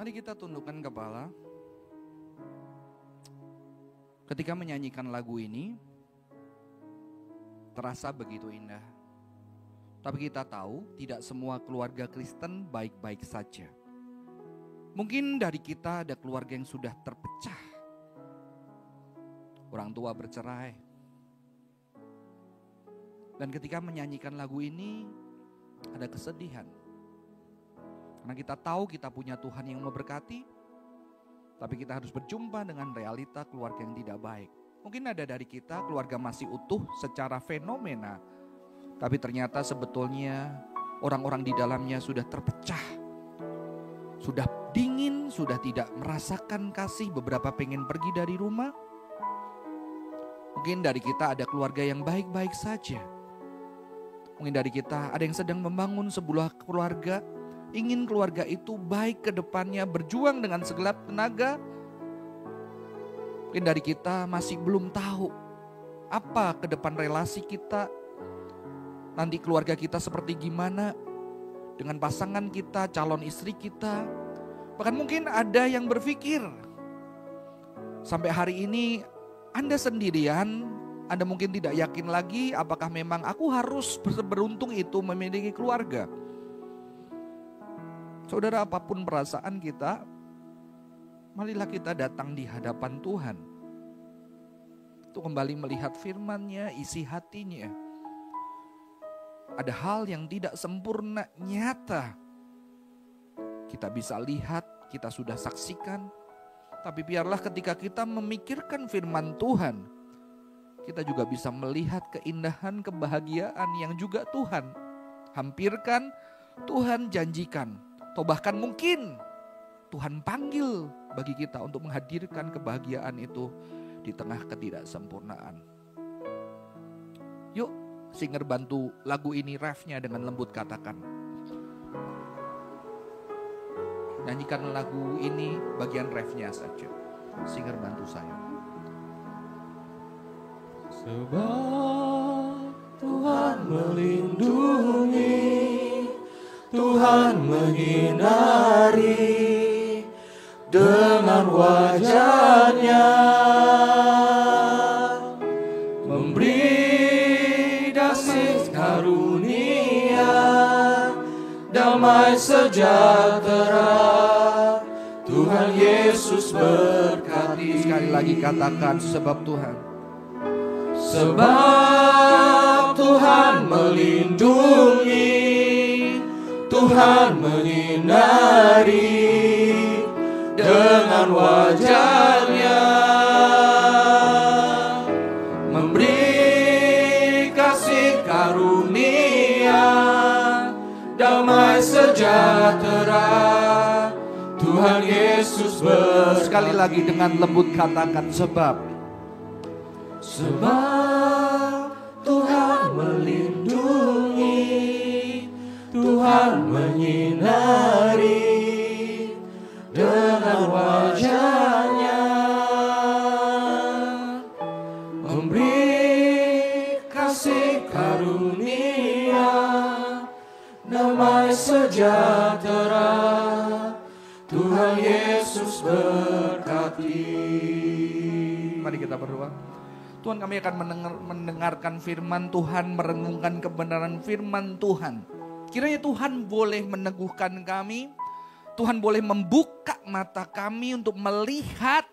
Mari kita tundukkan kepala. Ketika menyanyikan lagu ini, terasa begitu indah. Tapi kita tahu tidak semua keluarga Kristen baik-baik saja. Mungkin dari kita ada keluarga yang sudah terpecah. Orang tua bercerai. Dan ketika menyanyikan lagu ini, ada kesedihan. Karena kita tahu kita punya Tuhan yang memberkati, tapi kita harus berjumpa dengan realita keluarga yang tidak baik. Mungkin ada dari kita keluarga masih utuh secara fenomena, tapi ternyata sebetulnya orang-orang di dalamnya sudah terpecah. Sudah dingin, sudah tidak merasakan kasih, beberapa pengen pergi dari rumah. Mungkin dari kita ada keluarga yang baik-baik saja. Mungkin dari kita ada yang sedang membangun sebuah keluarga, ingin keluarga itu baik ke depannya, berjuang dengan segelap tenaga. Mungkin dari kita masih belum tahu apa ke depan relasi kita, nanti keluarga kita seperti gimana dengan pasangan kita, calon istri kita. Bahkan mungkin ada yang berpikir sampai hari ini Anda sendirian, Anda mungkin tidak yakin lagi apakah memang aku harus beruntung itu memiliki keluarga. Saudara, apapun perasaan kita, marilah kita datang di hadapan Tuhan untuk kembali melihat firman-Nya, isi hatinya. Ada hal yang tidak sempurna, nyata. Kita bisa lihat, kita sudah saksikan. Tapi biarlah ketika kita memikirkan firman Tuhan, kita juga bisa melihat keindahan, kebahagiaan yang juga Tuhan hampirkan, Tuhan janjikan. Atau bahkan mungkin Tuhan panggil bagi kita untuk menghadirkan kebahagiaan itu di tengah ketidaksempurnaan. Yuk, singer bantu lagu ini refnya dengan lembut, katakan. Nyanyikan lagu ini bagian refnya saja. Singer bantu saya. Sebab Tuhan melindungi, Tuhan menyinari dengan wajah-Nya, memberi kasih karunia, damai sejahtera. Tuhan Yesus berkati. Sekali lagi katakan, sebab Tuhan. Sebab Tuhan melindungi, Tuhan menyinari dengan wajah-Nya, memberi kasih karunia, damai sejahtera. Tuhan Yesus berkati. Sekali lagi dengan lembut katakan, sebab. Sebab Tuhan melindungi, Tuhan menyinari dengan wajah-Nya, memberi kasih karunia, damai sejahtera. Tuhan Yesus berkati. Mari kita berdoa. Tuhan, kami akan mendengarkan firman Tuhan, merenungkan kebenaran firman Tuhan. Kiranya Tuhan boleh meneguhkan kami, Tuhan boleh membuka mata kami untuk melihat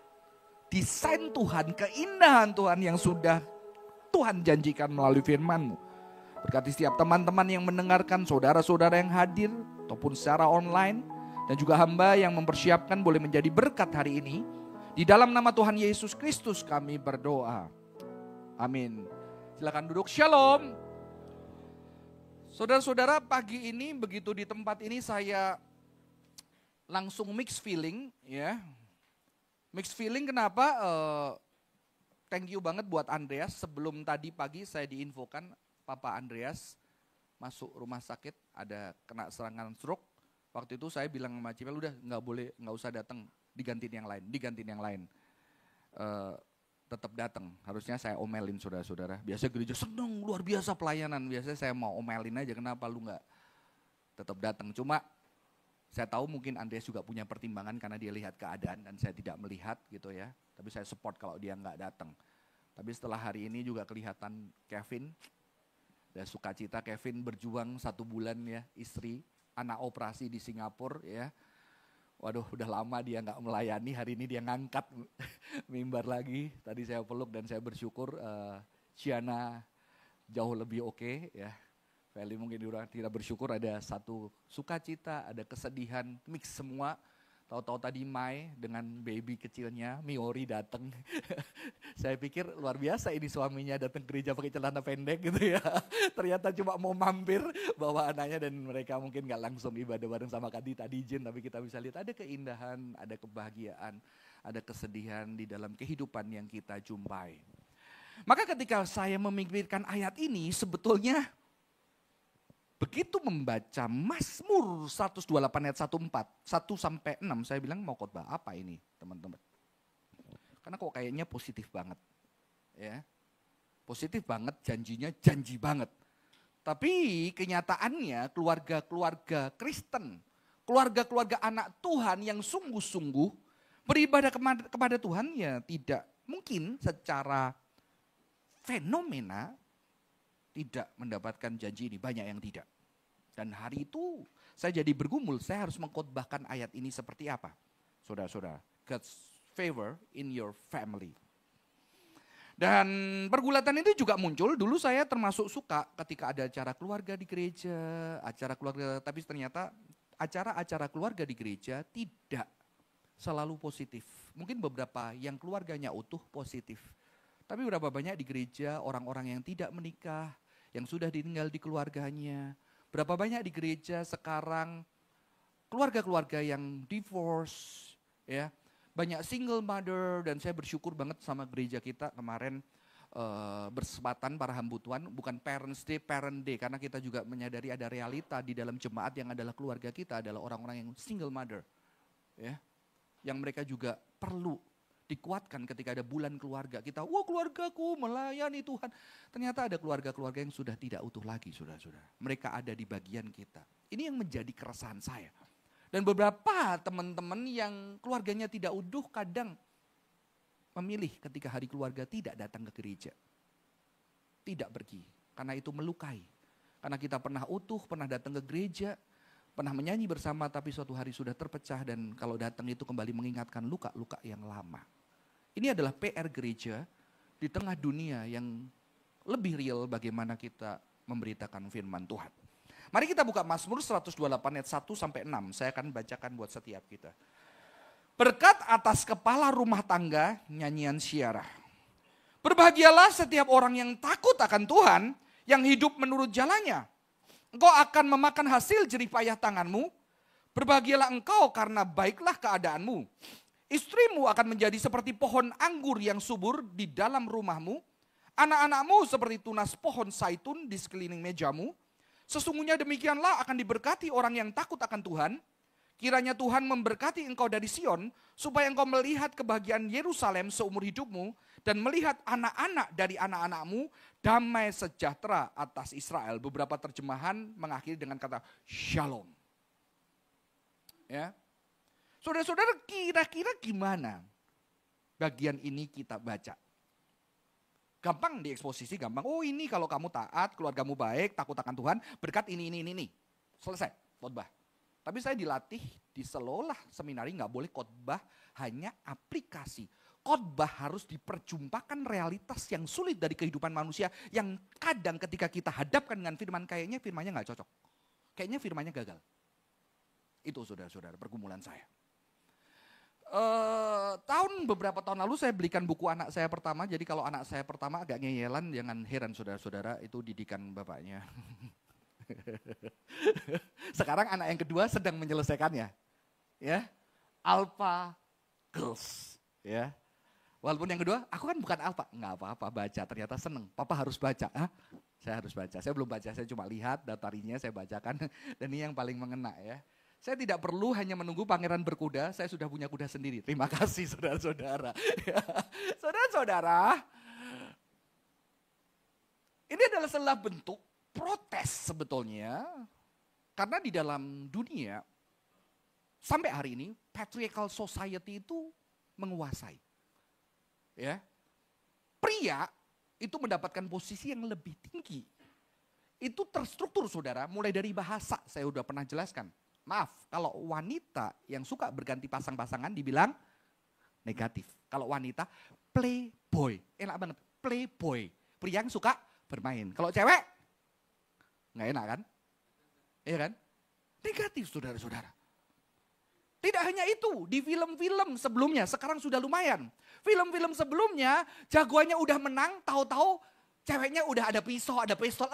desain Tuhan, keindahan Tuhan yang sudah Tuhan janjikan melalui firman-Mu. Berkati setiap teman-teman yang mendengarkan, saudara-saudara yang hadir ataupun secara online, dan juga hamba yang mempersiapkan boleh menjadi berkat hari ini. Di dalam nama Tuhan Yesus Kristus kami berdoa. Amin. Silakan duduk. Shalom. Saudara-saudara, pagi ini begitu di tempat ini saya langsung mixed feeling, ya. Mixed feeling kenapa? Thank you banget buat Andreas. Sebelum tadi pagi saya diinfokan Papa Andreas masuk rumah sakit, ada kena serangan stroke. Waktu itu saya bilang sama Cipel, udah nggak usah datang, digantiin yang lain. Tetap datang. Harusnya saya omelin saudara-saudara. Biasa gereja seneng, luar biasa pelayanan. Biasanya saya mau omelin aja, kenapa lu nggak tetap datang. Cuma Saya tahu mungkin Andreas juga punya pertimbangan karena dia lihat keadaan dan saya tidak melihat gitu ya. Tapi saya support kalau dia nggak datang. Tapi setelah hari ini juga kelihatan Kevin, dan sukacita Kevin berjuang 1 bulan ya, istri, anak operasi di Singapura ya. Waduh udah lama dia nggak melayani, hari ini dia ngangkat mimbar lagi. Tadi saya peluk dan saya bersyukur Ciana jauh lebih oke ya. Feli mungkin tidak bersyukur, ada satu sukacita, ada kesedihan, mix semua. Tahu-tahu tadi Mai dengan baby kecilnya, Miori datang. Saya pikir luar biasa ini suaminya datang ke gereja pakai celana pendek gitu ya. Ternyata cuma mau mampir bawa anaknya dan mereka mungkin gak langsung ibadah bareng sama Kak Dita di Jen. Tapi kita bisa lihat ada keindahan, ada kebahagiaan, ada kesedihan di dalam kehidupan yang kita jumpai. Maka ketika saya memikirkan ayat ini sebetulnya begitu membaca Mazmur 128 ayat 1 sampai 6, saya bilang mau khotbah apa ini teman-teman. Karena kok kayaknya positif banget. Ya. Positif banget, janjinya janji banget. Tapi kenyataannya keluarga-keluarga Kristen, keluarga-keluarga anak Tuhan yang sungguh-sungguh beribadah kepada Tuhan ya tidak mungkin secara fenomena tidak mendapatkan janji ini, banyak yang tidak. Dan hari itu saya jadi bergumul, saya harus mengkhotbahkan ayat ini seperti apa. Saudara-saudara, God's favor in your family. Dan pergulatan itu juga muncul, dulu saya termasuk suka ketika ada acara keluarga di gereja, acara keluarga, tapi ternyata acara-acara keluarga di gereja tidak selalu positif. Mungkin beberapa yang keluarganya utuh positif. Tapi berapa banyak di gereja orang-orang yang tidak menikah, yang sudah ditinggal di keluarganya. Berapa banyak di gereja sekarang keluarga-keluarga yang divorce, ya, banyak single mother, dan saya bersyukur banget sama gereja kita kemarin bersempatan para hamba Tuhan, bukan Parents Day, Parent Day, karena kita juga menyadari ada realita di dalam jemaat yang adalah keluarga kita adalah orang-orang yang single mother, ya, yang mereka juga perlu dikuatkan ketika ada bulan keluarga. Kita, wah keluargaku melayani Tuhan. Ternyata ada keluarga-keluarga yang sudah tidak utuh lagi, saudara-saudara. Mereka ada di bagian kita. Ini yang menjadi keresahan saya. Dan beberapa teman-teman yang keluarganya tidak utuh kadang memilih ketika hari keluarga tidak datang ke gereja. Tidak pergi, karena itu melukai. Karena kita pernah utuh, pernah datang ke gereja, pernah menyanyi bersama tapi suatu hari sudah terpecah dan kalau datang itu kembali mengingatkan luka-luka yang lama. Ini adalah PR gereja di tengah dunia yang lebih real bagaimana kita memberitakan firman Tuhan. Mari kita buka Mazmur 128 ayat 1 sampai 6. Saya akan bacakan buat setiap kita. Berkat atas kepala rumah tangga, nyanyian syiarah. Berbahagialah setiap orang yang takut akan Tuhan, yang hidup menurut jalannya. Engkau akan memakan hasil jerih payah tanganmu. Berbahagialah engkau karena baiklah keadaanmu. Istrimu akan menjadi seperti pohon anggur yang subur di dalam rumahmu. Anak-anakmu seperti tunas pohon zaitun di sekeliling mejamu. Sesungguhnya demikianlah akan diberkati orang yang takut akan Tuhan. Kiranya Tuhan memberkati engkau dari Sion, supaya engkau melihat kebahagiaan Yerusalem seumur hidupmu, dan melihat anak-anak dari anak-anakmu, damai sejahtera atas Israel. Beberapa terjemahan mengakhiri dengan kata shalom. Ya. Saudara-saudara, kira-kira gimana bagian ini kita baca? Gampang dieksposisi, gampang. Oh ini kalau kamu taat, keluargamu baik, takut akan Tuhan, berkat ini. Selesai, khotbah. Tapi saya dilatih di Selolah Seminari nggak boleh khotbah hanya aplikasi. Khotbah harus diperjumpakan realitas yang sulit dari kehidupan manusia yang kadang ketika kita hadapkan dengan firman kayaknya firmannya nggak cocok. Kayaknya firmannya gagal. Itu saudara-saudara pergumulan saya. Beberapa tahun lalu saya belikan buku anak saya pertama. Jadi kalau anak saya pertama agak ngeyelan, jangan heran saudara-saudara, itu didikan bapaknya. Sekarang anak yang kedua sedang menyelesaikannya. Ya. Alpha Girls, ya. Walaupun yang kedua, aku kan bukan alpha, nggak apa-apa baca, ternyata seneng. Papa harus baca, saya harus baca. Saya belum baca, saya cuma lihat datarinya, saya bacakan. Dan ini yang paling mengena ya. Saya tidak perlu hanya menunggu pangeran berkuda, saya sudah punya kuda sendiri. Terima kasih saudara-saudara. Saudara-saudara, ini adalah salah bentuk protes sebetulnya. Karena di dalam dunia, sampai hari ini patriarchal society itu menguasai. Ya. Pria itu mendapatkan posisi yang lebih tinggi. Itu terstruktur saudara, mulai dari bahasa saya udah pernah jelaskan. Maaf, kalau wanita yang suka berganti pasang-pasangan dibilang negatif. Kalau wanita playboy, enak banget, playboy. Pria yang suka bermain. Kalau cewek, nggak enak kan? Iya kan? Negatif saudara-saudara. Tidak hanya itu, di film-film sebelumnya, sekarang sudah lumayan. Film-film sebelumnya, jagoannya udah menang, tahu-tahu ceweknya udah ada pisau, ada pistol.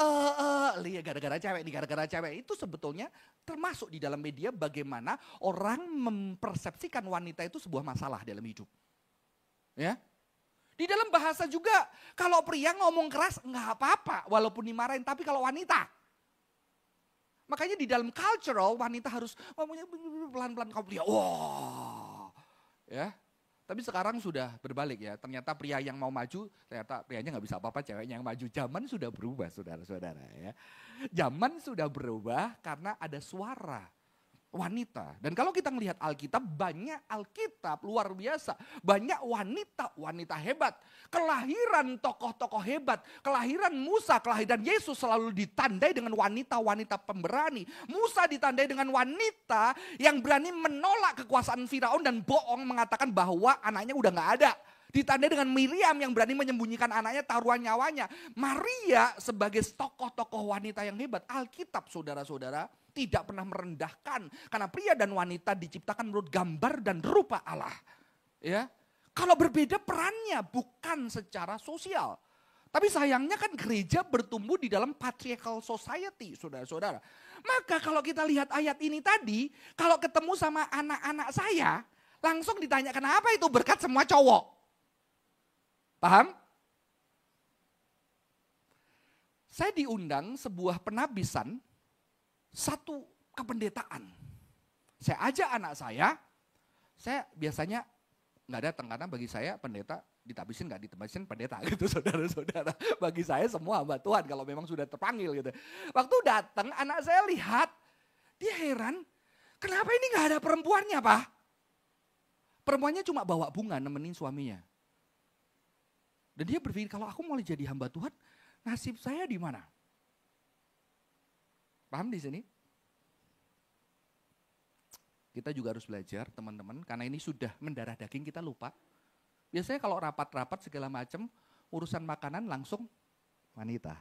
Gara-gara cewek, gara-gara cewek. Itu sebetulnya termasuk di dalam media bagaimana orang mempersepsikan wanita itu sebuah masalah dalam hidup. Ya. Di dalam bahasa juga, kalau pria ngomong keras nggak apa-apa, walaupun dimarahin. Tapi kalau wanita, makanya di dalam cultural wanita harus ngomongnya pelan-pelan kalau pria. Wah, ya. Tapi sekarang sudah berbalik ya. Ternyata pria yang mau maju, ternyata prianya nggak bisa apa-apa, ceweknya yang maju. Zaman sudah berubah, saudara-saudara ya. Zaman sudah berubah karena ada suara wanita. Dan kalau kita melihat Alkitab, banyak Alkitab luar biasa. Banyak wanita hebat. Kelahiran tokoh-tokoh hebat. Kelahiran Musa, kelahiran Yesus selalu ditandai dengan wanita-wanita pemberani. Musa ditandai dengan wanita yang berani menolak kekuasaan Firaun dan bohong mengatakan bahwa anaknya udah gak ada. Ditandai dengan Miriam yang berani menyembunyikan anaknya, taruhan nyawanya. Maria sebagai tokoh-tokoh wanita yang hebat. Alkitab saudara-saudara tidak pernah merendahkan. Karena pria dan wanita diciptakan menurut gambar dan rupa Allah. Ya, kalau berbeda perannya bukan secara sosial. Tapi sayangnya kan gereja bertumbuh di dalam patriarchal society, saudara-saudara. Maka kalau kita lihat ayat ini tadi, kalau ketemu sama anak-anak saya, langsung ditanya kenapa itu berkat semua cowok. Paham? Saya diundang sebuah penabisan, satu kependetaan. Saya ajak anak saya biasanya nggak datang karena bagi saya pendeta ditabisin nggak ditabisin pendeta gitu saudara-saudara. Bagi saya semua hamba Tuhan kalau memang sudah terpanggil gitu. Waktu datang anak saya lihat, dia heran, kenapa ini nggak ada perempuannya Pak? Perempuannya cuma bawa bunga nemenin suaminya. Dan dia berpikir kalau aku mau jadi hamba Tuhan, nasib saya di mana? Paham di sini? Kita juga harus belajar teman-teman, karena ini sudah mendarah daging kita lupa. Biasanya kalau rapat-rapat segala macam, urusan makanan langsung wanita.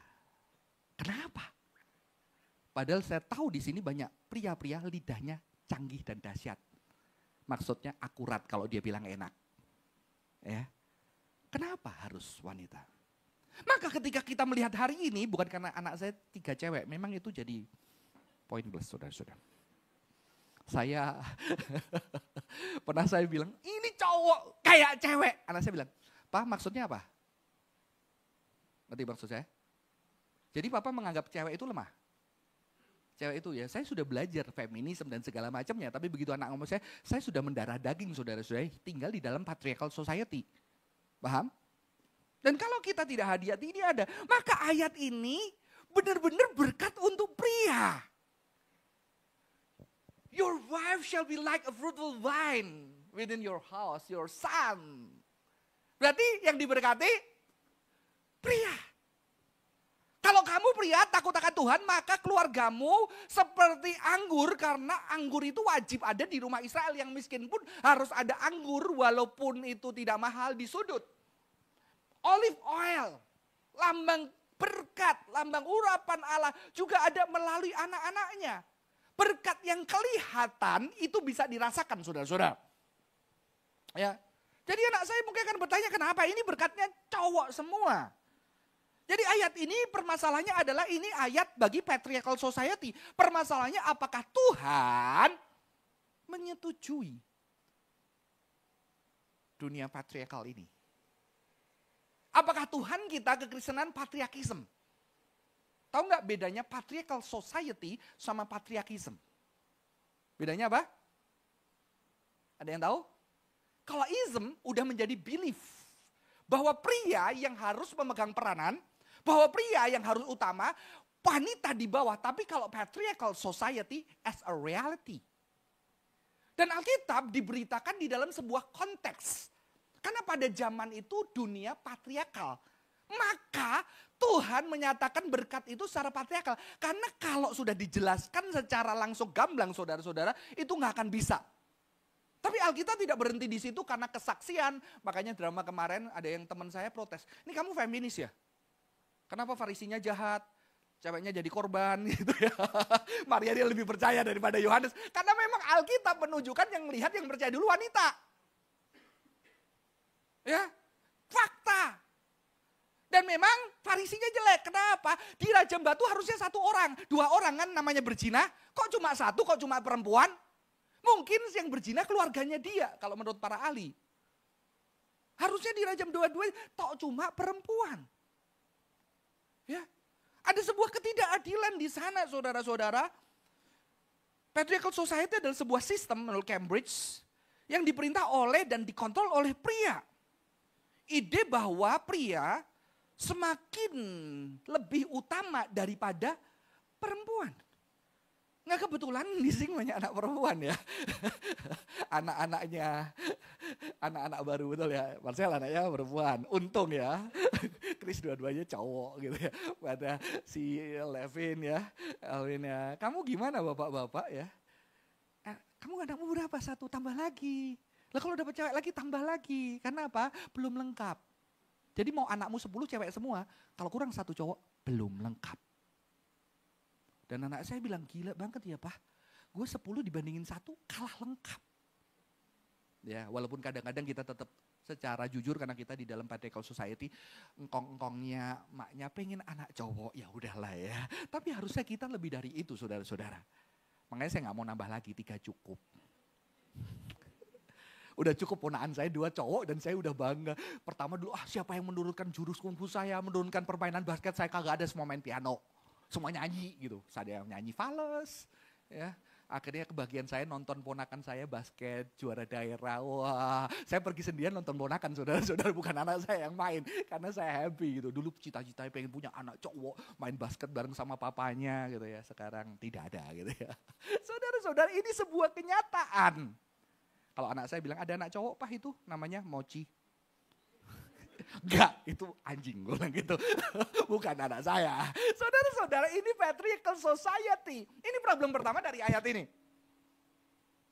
Kenapa? Padahal saya tahu di sini banyak pria-pria lidahnya canggih dan dahsyat. Maksudnya akurat kalau dia bilang enak. Ya. Kenapa harus wanita? Maka ketika kita melihat hari ini, bukan karena anak saya 3 cewek, memang itu jadi poin plus saudara-saudara. Saya pernah saya bilang, ini cowok kayak cewek. Anak saya bilang, Pak maksudnya apa? Ngerti maksud saya? Jadi Papa menganggap cewek itu lemah. Cewek itu ya, saya sudah belajar feminisme dan segala macamnya. Tapi begitu anak ngomong saya sudah mendarah daging saudara-saudara, tinggal di dalam patriarchal society. Paham? Dan kalau kita tidak hati-hati ini ada, maka ayat ini benar-benar berkat untuk pria. Your wife shall be like a fruitful vine within your house, your son. Berarti yang diberkati pria. Kalau kamu pria takut akan Tuhan, maka keluargamu seperti anggur, karena anggur itu wajib ada di rumah Israel. Yang miskin pun harus ada anggur walaupun itu tidak mahal di sudut. Olive oil, lambang berkat, lambang urapan Allah juga ada melalui anak-anaknya. Berkat yang kelihatan itu bisa dirasakan saudara-saudara. Ya. Jadi anak saya mungkin akan bertanya kenapa ini berkatnya cowok semua. Jadi ayat ini permasalahannya adalah ini ayat bagi patriarchal society. Permasalahannya apakah Tuhan menyetujui dunia patriarchal ini? Apakah Tuhan kita kekristenan patriarkisme? Tahu nggak bedanya patriarchal society sama patriarkisme? Bedanya apa? Ada yang tahu? Kalau ism udah menjadi belief bahwa pria yang harus memegang peranan, bahwa pria yang harus utama, wanita di bawah. Tapi kalau patriarchal society as a reality, Dan Alkitab diberitakan di dalam sebuah konteks. Karena pada zaman itu dunia patriarkal. Maka Tuhan menyatakan berkat itu secara patriarkal. Karena kalau sudah dijelaskan secara langsung gamblang saudara-saudara, itu nggak akan bisa. Tapi Alkitab tidak berhenti di situ karena kesaksian. Makanya drama kemarin ada yang teman saya protes. Ini kamu feminis ya? Kenapa Farisinya jahat? Ceweknya jadi korban gitu ya. Maria dia lebih percaya daripada Yohanes. Karena memang Alkitab menunjukkan yang lihat yang percaya dulu wanita. Ya, fakta. Dan memang Farisinya jelek. Kenapa? Di Rajam Batu harusnya 1 orang. 2 orang kan namanya berzina. Kok cuma 1, kok cuma perempuan? Mungkin yang berzina keluarganya dia kalau menurut para ahli. Harusnya dirajam dua-duanya, tok cuma perempuan. Ya, ada sebuah ketidakadilan di sana saudara-saudara. Patriarchal Society adalah sebuah sistem menurut Cambridge yang diperintah oleh dan dikontrol oleh pria. Ide bahwa pria semakin lebih utama daripada perempuan. Nggak kebetulan di sini banyak anak perempuan ya. Anak-anak baru betul ya. Marcel anaknya perempuan, untung ya. Chris dua-duanya cowok gitu ya. Pada si Levin ya, Alvin ya. Kamu gimana bapak-bapak ya? Kamu anakmu berapa? 1 tambah lagi. Lah kalau dapat cewek lagi tambah lagi. Karena apa? Belum lengkap. Jadi mau anakmu 10 cewek semua, kalau kurang 1 cowok belum lengkap. Dan anak saya bilang, gila banget ya Pak, gue 10 dibandingin 1 kalah lengkap. Ya, walaupun kadang-kadang kita tetap secara jujur karena kita di dalam Patriarchal Society, engkong-engkongnya maknya pengen anak cowok, ya udahlah ya. Tapi harusnya kita lebih dari itu saudara-saudara. Makanya saya gak mau nambah lagi, 3 cukup. Udah cukup ponaan saya 2 cowok dan saya udah bangga. Pertama dulu, siapa yang menurunkan jurus kungfu saya, menurunkan permainan basket saya, kagak ada, semua main piano. Semua nyanyi gitu, ada yang nyanyi fales, ya. Akhirnya kebagian saya nonton ponakan saya basket, juara daerah. Wah, saya pergi sendirian nonton ponakan saudara-saudara, bukan anak saya yang main. Karena saya happy gitu, dulu cita-citanya pengen punya anak cowok, main basket bareng sama papanya gitu ya. Sekarang tidak ada gitu ya. Saudara-saudara, ini sebuah kenyataan. Kalau anak saya bilang ada anak cowok Pak itu namanya Mochi. Enggak, itu anjing gue bilang gitu. Bukan anak saya. Saudara-saudara, ini Patriarchal Society. Ini problem pertama dari ayat ini.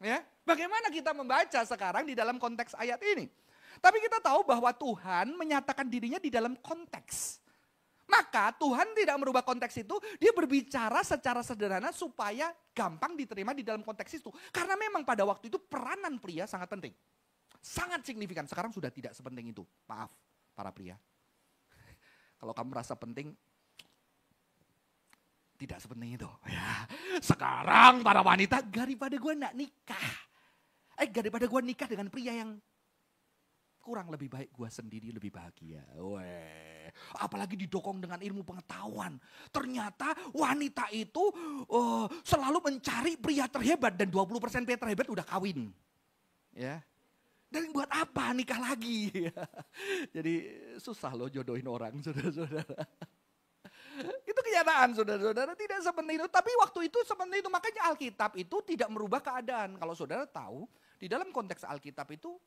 Ya, bagaimana kita membaca sekarang di dalam konteks ayat ini? Tapi kita tahu bahwa Tuhan menyatakan dirinya di dalam konteks. Maka Tuhan tidak merubah konteks itu, dia berbicara secara sederhana supaya gampang diterima di dalam konteks itu. Karena memang pada waktu itu peranan pria sangat penting. Sangat signifikan, sekarang sudah tidak sepenting itu. Maaf. Para pria, kalau kamu merasa penting, tidak sepenting itu. Ya. Sekarang para wanita, daripada gue nak nikah, daripada gue nikah dengan pria yang kurang, lebih baik gue sendiri lebih bahagia. Weh, apalagi didokong dengan ilmu pengetahuan. Ternyata wanita itu selalu mencari pria terhebat dan 20% pria terhebat udah kawin. Ya. Dan buat apa nikah lagi? Jadi susah loh jodohin orang, saudara-saudara. Itu kenyataan, saudara-saudara, tidak sepenting itu. Tapi waktu itu sepenting itu, makanya Alkitab itu tidak merubah keadaan. Kalau saudara tahu, di dalam konteks Alkitab itu,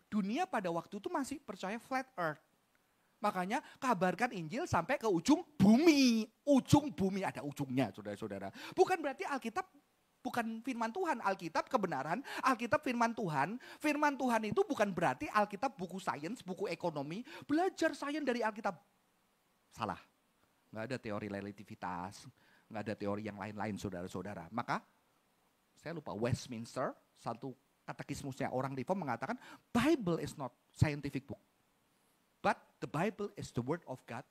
dunia pada waktu itu masih percaya flat earth. Makanya kabarkan Injil sampai ke ujung bumi. Ujung bumi, ada ujungnya saudara-saudara. Bukan berarti Alkitab bukan firman Tuhan, Alkitab kebenaran, Alkitab firman Tuhan. Firman Tuhan itu bukan berarti Alkitab buku sains, buku ekonomi. Belajar sains dari Alkitab. Salah. Nggak ada teori relativitas, nggak ada teori yang lain-lain saudara-saudara. Maka, saya lupa, Westminster, satu katekismusnya orang Reform mengatakan, Bible is not scientific book. But the Bible is the word of God.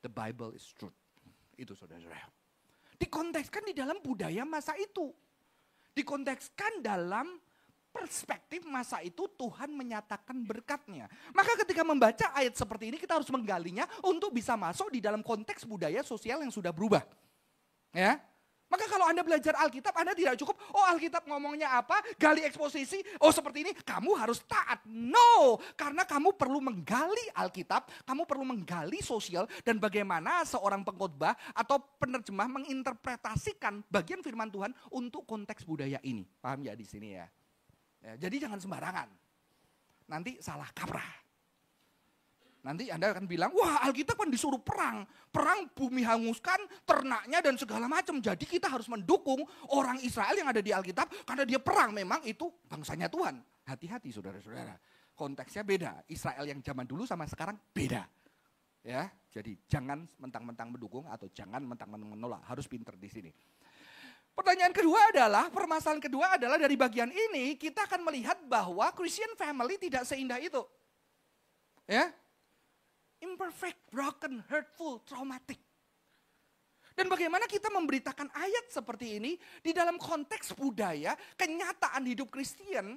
The Bible is truth. Itu saudara-saudara. Dikontekskan di dalam budaya masa itu. Dikontekskan dalam perspektif masa itu Tuhan menyatakan berkatnya. Maka ketika membaca ayat seperti ini kita harus menggalinya untuk bisa masuk di dalam konteks budaya sosial yang sudah berubah. Ya. Maka kalau Anda belajar Alkitab, Anda tidak cukup, oh Alkitab ngomongnya apa, gali eksposisi, oh seperti ini, kamu harus taat. No, karena kamu perlu menggali Alkitab, kamu perlu menggali sosial, dan bagaimana seorang pengkhotbah atau penerjemah menginterpretasikan bagian firman Tuhan untuk konteks budaya ini. Paham ya di sini ya? Jadi jangan sembarangan, nanti salah kaprah. Nanti Anda akan bilang, wah Alkitab kan disuruh perang. Perang bumi hanguskan, ternaknya dan segala macam. Jadi kita harus mendukung orang Israel yang ada di Alkitab. Karena dia perang, memang itu bangsanya Tuhan. Hati-hati saudara-saudara. Konteksnya beda. Israel yang zaman dulu sama sekarang beda. Ya, jadi jangan mentang-mentang mendukung atau jangan mentang-mentang menolak. Harus pinter di sini. Pertanyaan kedua adalah, permasalahan kedua adalah dari bagian ini kita akan melihat bahwa Christian family tidak seindah itu. Ya. Imperfect, broken, hurtful, traumatic. Dan bagaimana kita memberitakan ayat seperti ini di dalam konteks budaya, kenyataan hidup Kristen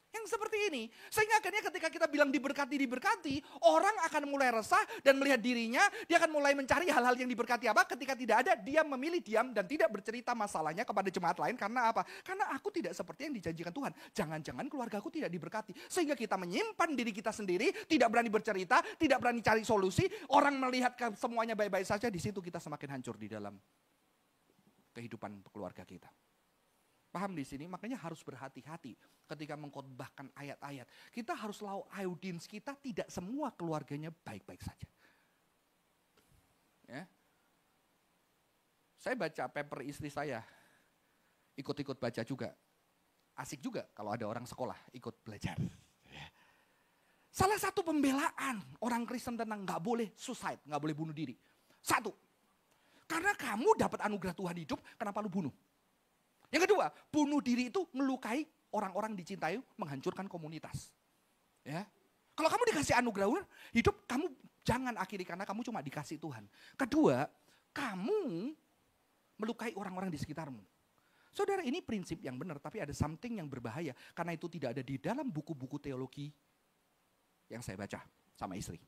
yang seperti ini. Sehingga akhirnya ketika kita bilang diberkati, orang akan mulai resah dan melihat dirinya, dia akan mulai mencari hal-hal yang diberkati apa. Ketika tidak ada, dia memilih diam dan tidak bercerita masalahnya kepada jemaat lain. Karena apa? Karena aku tidak seperti yang dijanjikan Tuhan. Jangan-jangan keluargaku tidak diberkati. Sehingga kita menyimpan diri kita sendiri, tidak berani bercerita, tidak berani cari solusi. Orang melihat semuanya baik-baik saja, di situ kita semakin hancur di dalam kehidupan keluarga kita. Paham di sini? Makanya harus berhati-hati ketika mengkhotbahkan ayat-ayat. Kita harus tahu audiens kita tidak semua keluarganya baik-baik saja. Ya. Saya baca paper istri saya, ikut-ikut baca juga. Asik juga kalau ada orang sekolah ikut belajar. Salah satu pembelaan orang Kristen tentang nggak boleh suicide, nggak boleh bunuh diri. Satu, karena kamu dapat anugerah Tuhan hidup, kenapa lu bunuh? Yang kedua, bunuh diri itu melukai orang-orang dicintai, menghancurkan komunitas. Ya. Kalau kamu dikasih anugerah hidup, kamu jangan akhiri karena kamu cuma dikasih Tuhan. Kedua, kamu melukai orang-orang di sekitarmu. Saudara, ini prinsip yang benar, tapi ada something yang berbahaya. Karena itu tidak ada di dalam buku-buku teologi yang saya baca sama istri.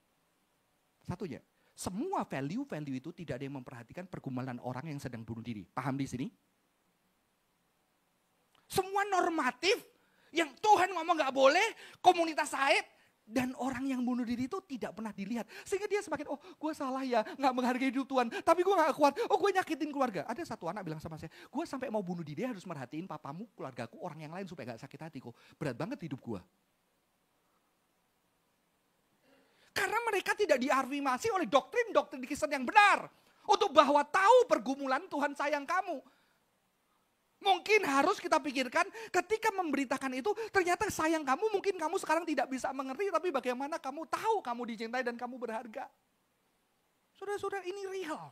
Satunya, semua value-value itu tidak ada yang memperhatikan pergumulan orang yang sedang bunuh diri. Paham di sini? Semua normatif yang Tuhan ngomong gak boleh, komunitas Said dan orang yang bunuh diri itu tidak pernah dilihat. Sehingga dia semakin, oh gue salah ya, gak menghargai hidup Tuhan. Tapi gue gak kuat, oh gue nyakitin keluarga. Ada satu anak bilang sama saya, gue sampai mau bunuh diri harus merhatiin papamu, keluargaku, orang yang lain supaya gak sakit hati kok. Berat banget hidup gue. Karena mereka tidak diafirmasi oleh doktrin-doktrin Kristen yang benar. Untuk bahwa tahu pergumulan Tuhan sayang kamu. Mungkin harus kita pikirkan ketika memberitakan itu ternyata sayang kamu, mungkin kamu sekarang tidak bisa mengerti, tapi bagaimana kamu tahu kamu dicintai dan kamu berharga. Saudara-saudara, ini real.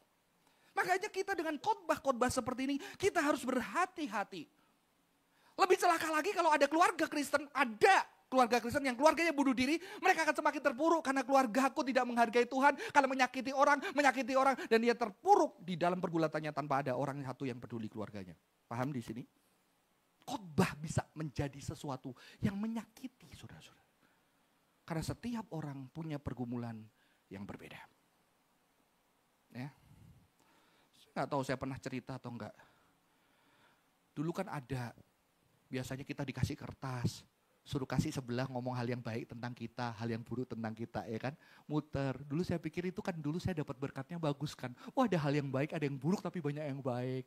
Makanya kita dengan khotbah-khotbah seperti ini kita harus berhati-hati. Lebih celaka lagi kalau ada keluarga Kristen, ada keluarga Kristen yang keluarganya bunuh diri, mereka akan semakin terpuruk karena keluargaku tidak menghargai Tuhan, kalau menyakiti orang dan dia terpuruk di dalam pergulatannya tanpa ada orang satu yang peduli keluarganya. Paham di sini? Khotbah bisa menjadi sesuatu yang menyakiti saudara-saudara. Karena setiap orang punya pergumulan yang berbeda. Ya. Saya nggak tahu saya pernah cerita atau enggak. Dulu kan ada, biasanya kita dikasih kertas, suruh kasih sebelah ngomong hal yang baik tentang kita, hal yang buruk tentang kita, ya kan? Muter. Dulu saya pikir itu kan dulu saya dapat berkatnya bagus kan. Oh ada hal yang baik, ada yang buruk tapi banyak yang baik.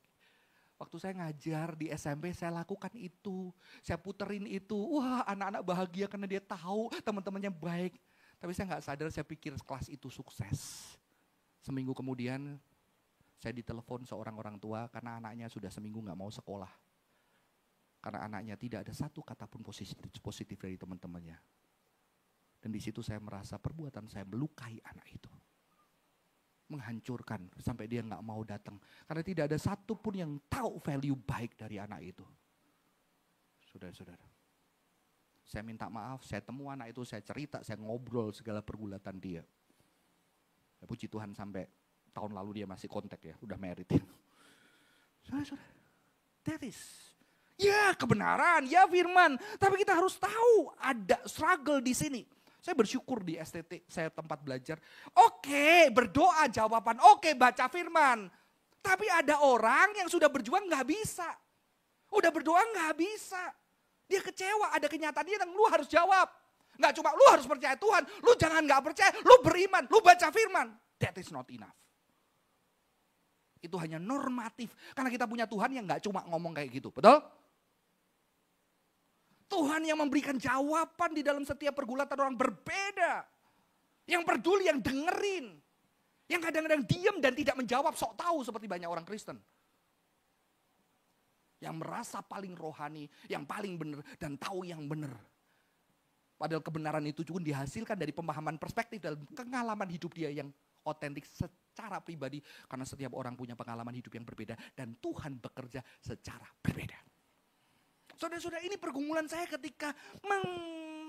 Waktu saya ngajar di SMP saya lakukan itu. Saya puterin itu. Wah anak-anak bahagia karena dia tahu teman-temannya baik. Tapi saya nggak sadar saya pikir kelas itu sukses. Seminggu kemudian saya ditelepon seorang orang tua karena anaknya sudah seminggu nggak mau sekolah. Karena anaknya tidak ada satu kata pun positif dari teman-temannya. Dan di situ saya merasa perbuatan saya melukai anak itu. Menghancurkan sampai dia nggak mau datang. Karena tidak ada satu pun yang tahu value baik dari anak itu. Saudara-saudara. Saya minta maaf, saya temu anak itu, saya cerita, saya ngobrol segala pergulatan dia. Ya, puji Tuhan sampai tahun lalu dia masih kontak ya, udah married. Saudara-saudara, that is. Ya kebenaran, ya firman. Tapi kita harus tahu ada struggle di sini. Saya bersyukur di STT, saya tempat belajar. Oke, berdoa jawaban, oke baca firman. Tapi ada orang yang sudah berjuang nggak bisa. Udah berdoa nggak bisa. Dia kecewa, ada kenyataan dia yang lu harus jawab. Nggak cuma lu harus percaya Tuhan, lu jangan nggak percaya, lu beriman, lu baca firman. That is not enough. Itu hanya normatif. Karena kita punya Tuhan yang nggak cuma ngomong kayak gitu, betul? Tuhan yang memberikan jawaban di dalam setiap pergulatan orang berbeda. Yang peduli, yang dengerin. Yang kadang-kadang diam dan tidak menjawab, sok tahu seperti banyak orang Kristen. Yang merasa paling rohani, yang paling benar dan tahu yang benar. Padahal kebenaran itu juga dihasilkan dari pemahaman perspektif dalam pengalaman hidup dia yang otentik secara pribadi. Karena setiap orang punya pengalaman hidup yang berbeda dan Tuhan bekerja secara berbeda. Saudara-saudara, ini pergumulan saya ketika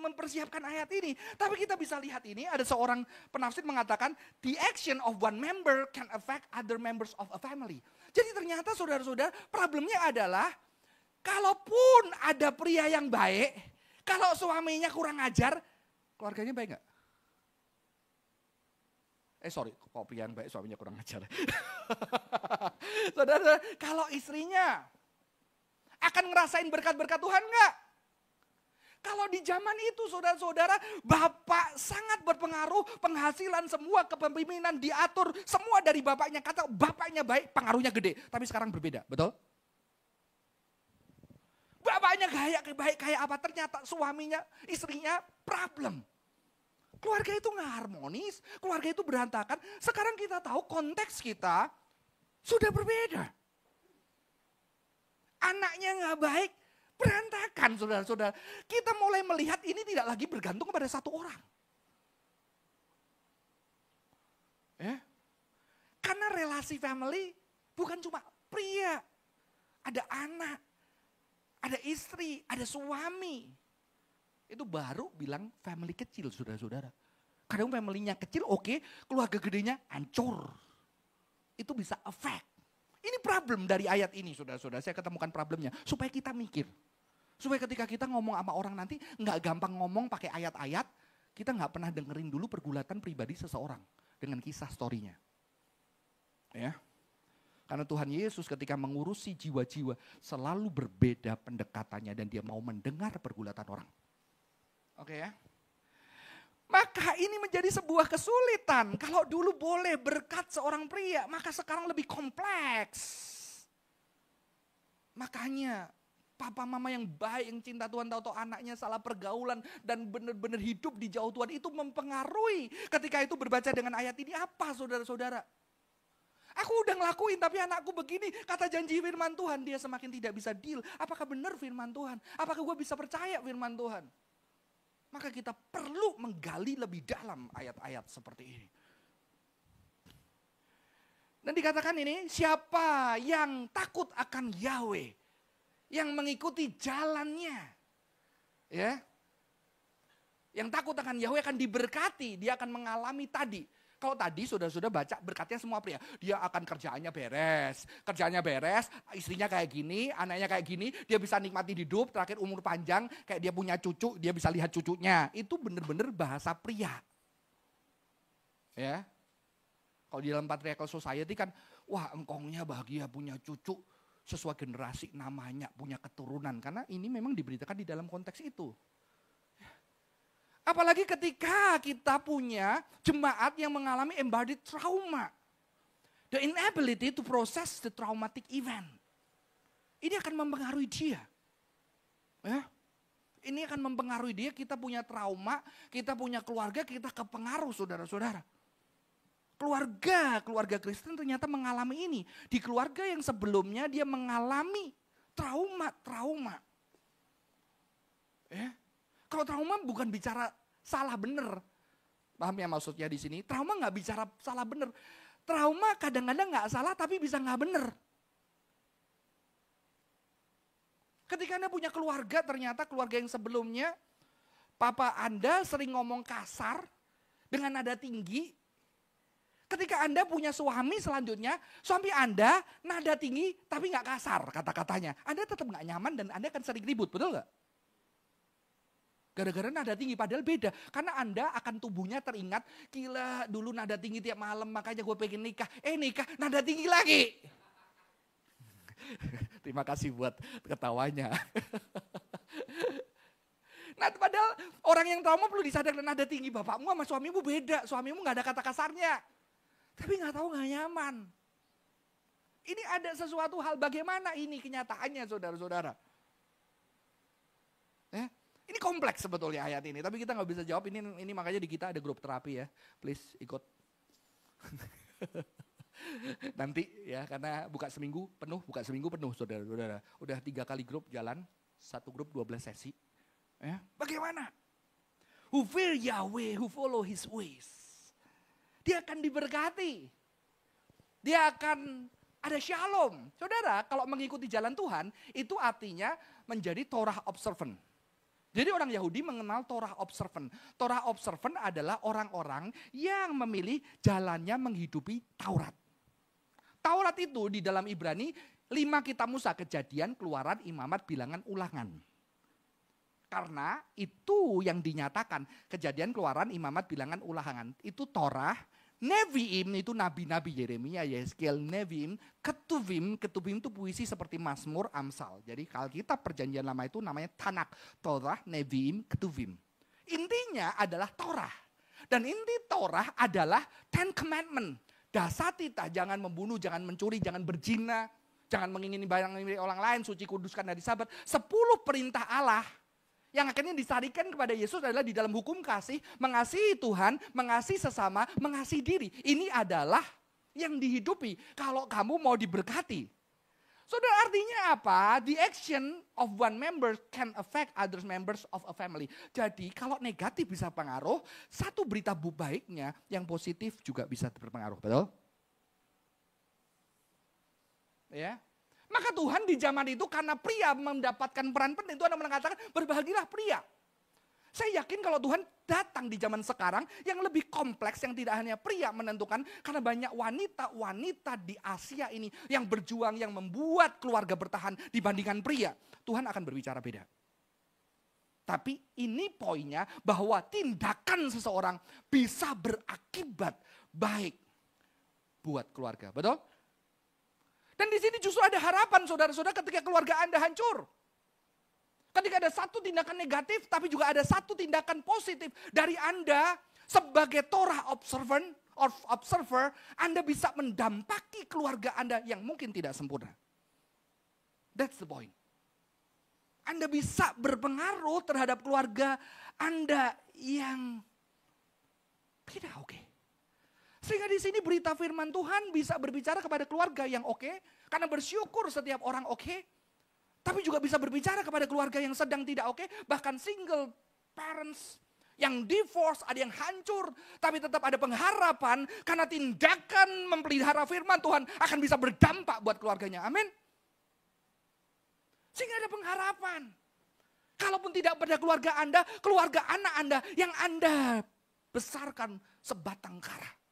mempersiapkan ayat ini. Tapi kita bisa lihat ini, ada seorang penafsir mengatakan, the action of one member can affect other members of a family. Jadi ternyata saudara-saudara, problemnya adalah, kalaupun ada pria yang baik, kalau suaminya kurang ajar, keluarganya baik gak? Kalau pria yang baik suaminya kurang ajar. Saudara, kalau istrinya akan ngerasain berkat-berkat Tuhan gak? Kalau di zaman itu saudara-saudara, bapak sangat berpengaruh, penghasilan semua, kepemimpinan diatur, semua dari bapaknya. Kata bapaknya baik, pengaruhnya gede. Tapi sekarang berbeda, betul? Bapaknya baik kayak apa, ternyata suaminya, istrinya problem. Keluarga itu gak harmonis, keluarga itu berantakan. Sekarang kita tahu konteks kita sudah berbeda. Anaknya gak baik, berantakan saudara-saudara. Kita mulai melihat ini tidak lagi bergantung kepada satu orang. Karena relasi family bukan cuma pria. Ada anak, ada istri, ada suami. Itu baru bilang family kecil saudara-saudara. Kadang familynya kecil oke, keluarga gedenya hancur. Itu bisa efek. Ini problem dari ayat ini saudara-saudara. Saya ketemukan problemnya supaya kita mikir. Supaya ketika kita ngomong sama orang nanti nggak gampang ngomong pakai ayat-ayat. Kita nggak pernah dengerin dulu pergulatan pribadi seseorang dengan kisah story-nya. Ya. Karena Tuhan Yesus ketika mengurusi jiwa-jiwa selalu berbeda pendekatannya dan dia mau mendengar pergulatan orang. Oke ya. Maka ini menjadi sebuah kesulitan. Kalau dulu boleh berkat seorang pria, maka sekarang lebih kompleks. Makanya papa mama yang baik, yang cinta Tuhan, tahu-tahu anaknya salah pergaulan dan benar-benar hidup di jauh Tuhan itu mempengaruhi. Ketika itu berbaca dengan ayat ini apa saudara-saudara? Aku udah ngelakuin tapi anakku begini, kata janji firman Tuhan, dia semakin tidak bisa deal. Apakah benar firman Tuhan? Apakah gue bisa percaya firman Tuhan? Maka kita perlu menggali lebih dalam ayat-ayat seperti ini. Dan dikatakan ini, siapa yang takut akan Yahweh, yang mengikuti jalannya, ya, yang takut akan Yahweh akan diberkati, dia akan mengalami tadi. Kalau tadi sudah baca berkatnya semua pria, dia akan kerjaannya beres, istrinya kayak gini, anaknya kayak gini, dia bisa nikmati hidup, terakhir umur panjang, kayak dia punya cucu, dia bisa lihat cucunya. Itu benar-benar bahasa pria. Ya. Kalau di dalam patriarchal society kan, wah engkongnya bahagia punya cucu sesuai generasi namanya, punya keturunan. Karena ini memang diberitakan di dalam konteks itu. Apalagi ketika kita punya jemaat yang mengalami embodied trauma. The inability to process the traumatic event. Ini akan mempengaruhi dia. Ya. Ini akan mempengaruhi dia, kita punya trauma, kita punya keluarga, kita kepengaruh saudara-saudara. Keluarga Kristen ternyata mengalami ini. Di keluarga yang sebelumnya dia mengalami trauma. Ya. Kalau trauma bukan bicara salah benar. Paham ya maksudnya di sini? Trauma nggak bicara salah benar. Trauma kadang-kadang nggak salah tapi bisa nggak benar. Ketika Anda punya keluarga, ternyata keluarga yang sebelumnya, papa Anda sering ngomong kasar dengan nada tinggi. Ketika Anda punya suami selanjutnya, suami Anda nada tinggi tapi nggak kasar kata-katanya. Anda tetap nggak nyaman dan Anda akan sering ribut, betul nggak? Gara-gara nada tinggi, padahal beda. Karena Anda akan tubuhnya teringat, gila dulu nada tinggi tiap malam, makanya gue pengen nikah. Nikah, nada tinggi lagi. Terima kasih buat ketawanya. Nah padahal orang yang trauma perlu disadarkan nada tinggi bapakmu sama suamimu beda. Suamimu gak ada kata kasarnya. Tapi gak tahu gak nyaman. Ini ada sesuatu hal bagaimana ini kenyataannya saudara-saudara. Ya, ini kompleks sebetulnya ayat ini. Tapi kita gak bisa jawab ini makanya di kita ada grup terapi ya. Please ikut. Nanti ya karena buka seminggu penuh saudara-saudara. Udah 3 kali grup jalan, 1 grup 12 sesi. Ya, bagaimana? Who fear Yahweh, who follow his ways. Dia akan diberkati. Dia akan ada shalom. Saudara, kalau mengikuti jalan Tuhan, itu artinya menjadi Torah observant. Jadi orang Yahudi mengenal Torah observant. Torah observant adalah orang-orang yang memilih jalannya menghidupi Taurat. Taurat itu di dalam Ibrani 5 kitab Musa, Kejadian, Keluaran, Imamat, Bilangan, Ulangan. Karena itu yang dinyatakan, Kejadian, Keluaran, Imamat, Bilangan, Ulangan. Itu Torah, Nevi'im itu nabi-nabi Yeremia, Yeskel, Nevi'im, Ketuvim itu puisi seperti Mazmur, Amsal. Jadi kalau kita perjanjian lama itu namanya Tanak, Torah, Nevi'im, Ketuvim. Intinya adalah Torah. Dan inti Torah adalah 10 Commandment. Dasar kita, jangan membunuh, jangan mencuri, jangan berzina, jangan mengingini barang milik orang lain, suci kuduskan dari Sabat. 10 perintah Allah yang akhirnya disarikan kepada Yesus adalah di dalam hukum kasih, mengasihi Tuhan, mengasihi sesama, mengasihi diri. Ini adalah yang dihidupi kalau kamu mau diberkati. Saudara, artinya apa? The action of one member can affect other members of a family. Jadi kalau negatif bisa pengaruh, satu berita baiknya yang positif juga bisa berpengaruh. Betul? Ya. Maka Tuhan di zaman itu karena pria mendapatkan peran penting, Tuhan mengatakan berbahagialah pria. Saya yakin kalau Tuhan datang di zaman sekarang yang lebih kompleks, yang tidak hanya pria menentukan, karena banyak wanita-wanita di Asia ini yang berjuang, yang membuat keluarga bertahan dibandingkan pria. Tuhan akan berbicara beda. Tapi ini poinnya bahwa tindakan seseorang bisa berakibat baik buat keluarga. Betul? Dan di sini justru ada harapan saudara-saudara ketika keluarga Anda hancur. Ketika ada satu tindakan negatif, tapi juga ada satu tindakan positif dari Anda sebagai Torah observer, Anda bisa mendampaki keluarga Anda yang mungkin tidak sempurna. That's the point. Anda bisa berpengaruh terhadap keluarga Anda yang tidak oke. Sehingga di sini berita firman Tuhan bisa berbicara kepada keluarga yang oke, karena bersyukur setiap orang oke. Tapi juga bisa berbicara kepada keluarga yang sedang tidak oke, bahkan single parents yang divorce, ada yang hancur, tapi tetap ada pengharapan karena tindakan memelihara firman Tuhan akan bisa berdampak buat keluarganya. Amin. Sehingga ada pengharapan. Kalaupun tidak pada keluarga anak Anda yang Anda besarkan sebatang kara.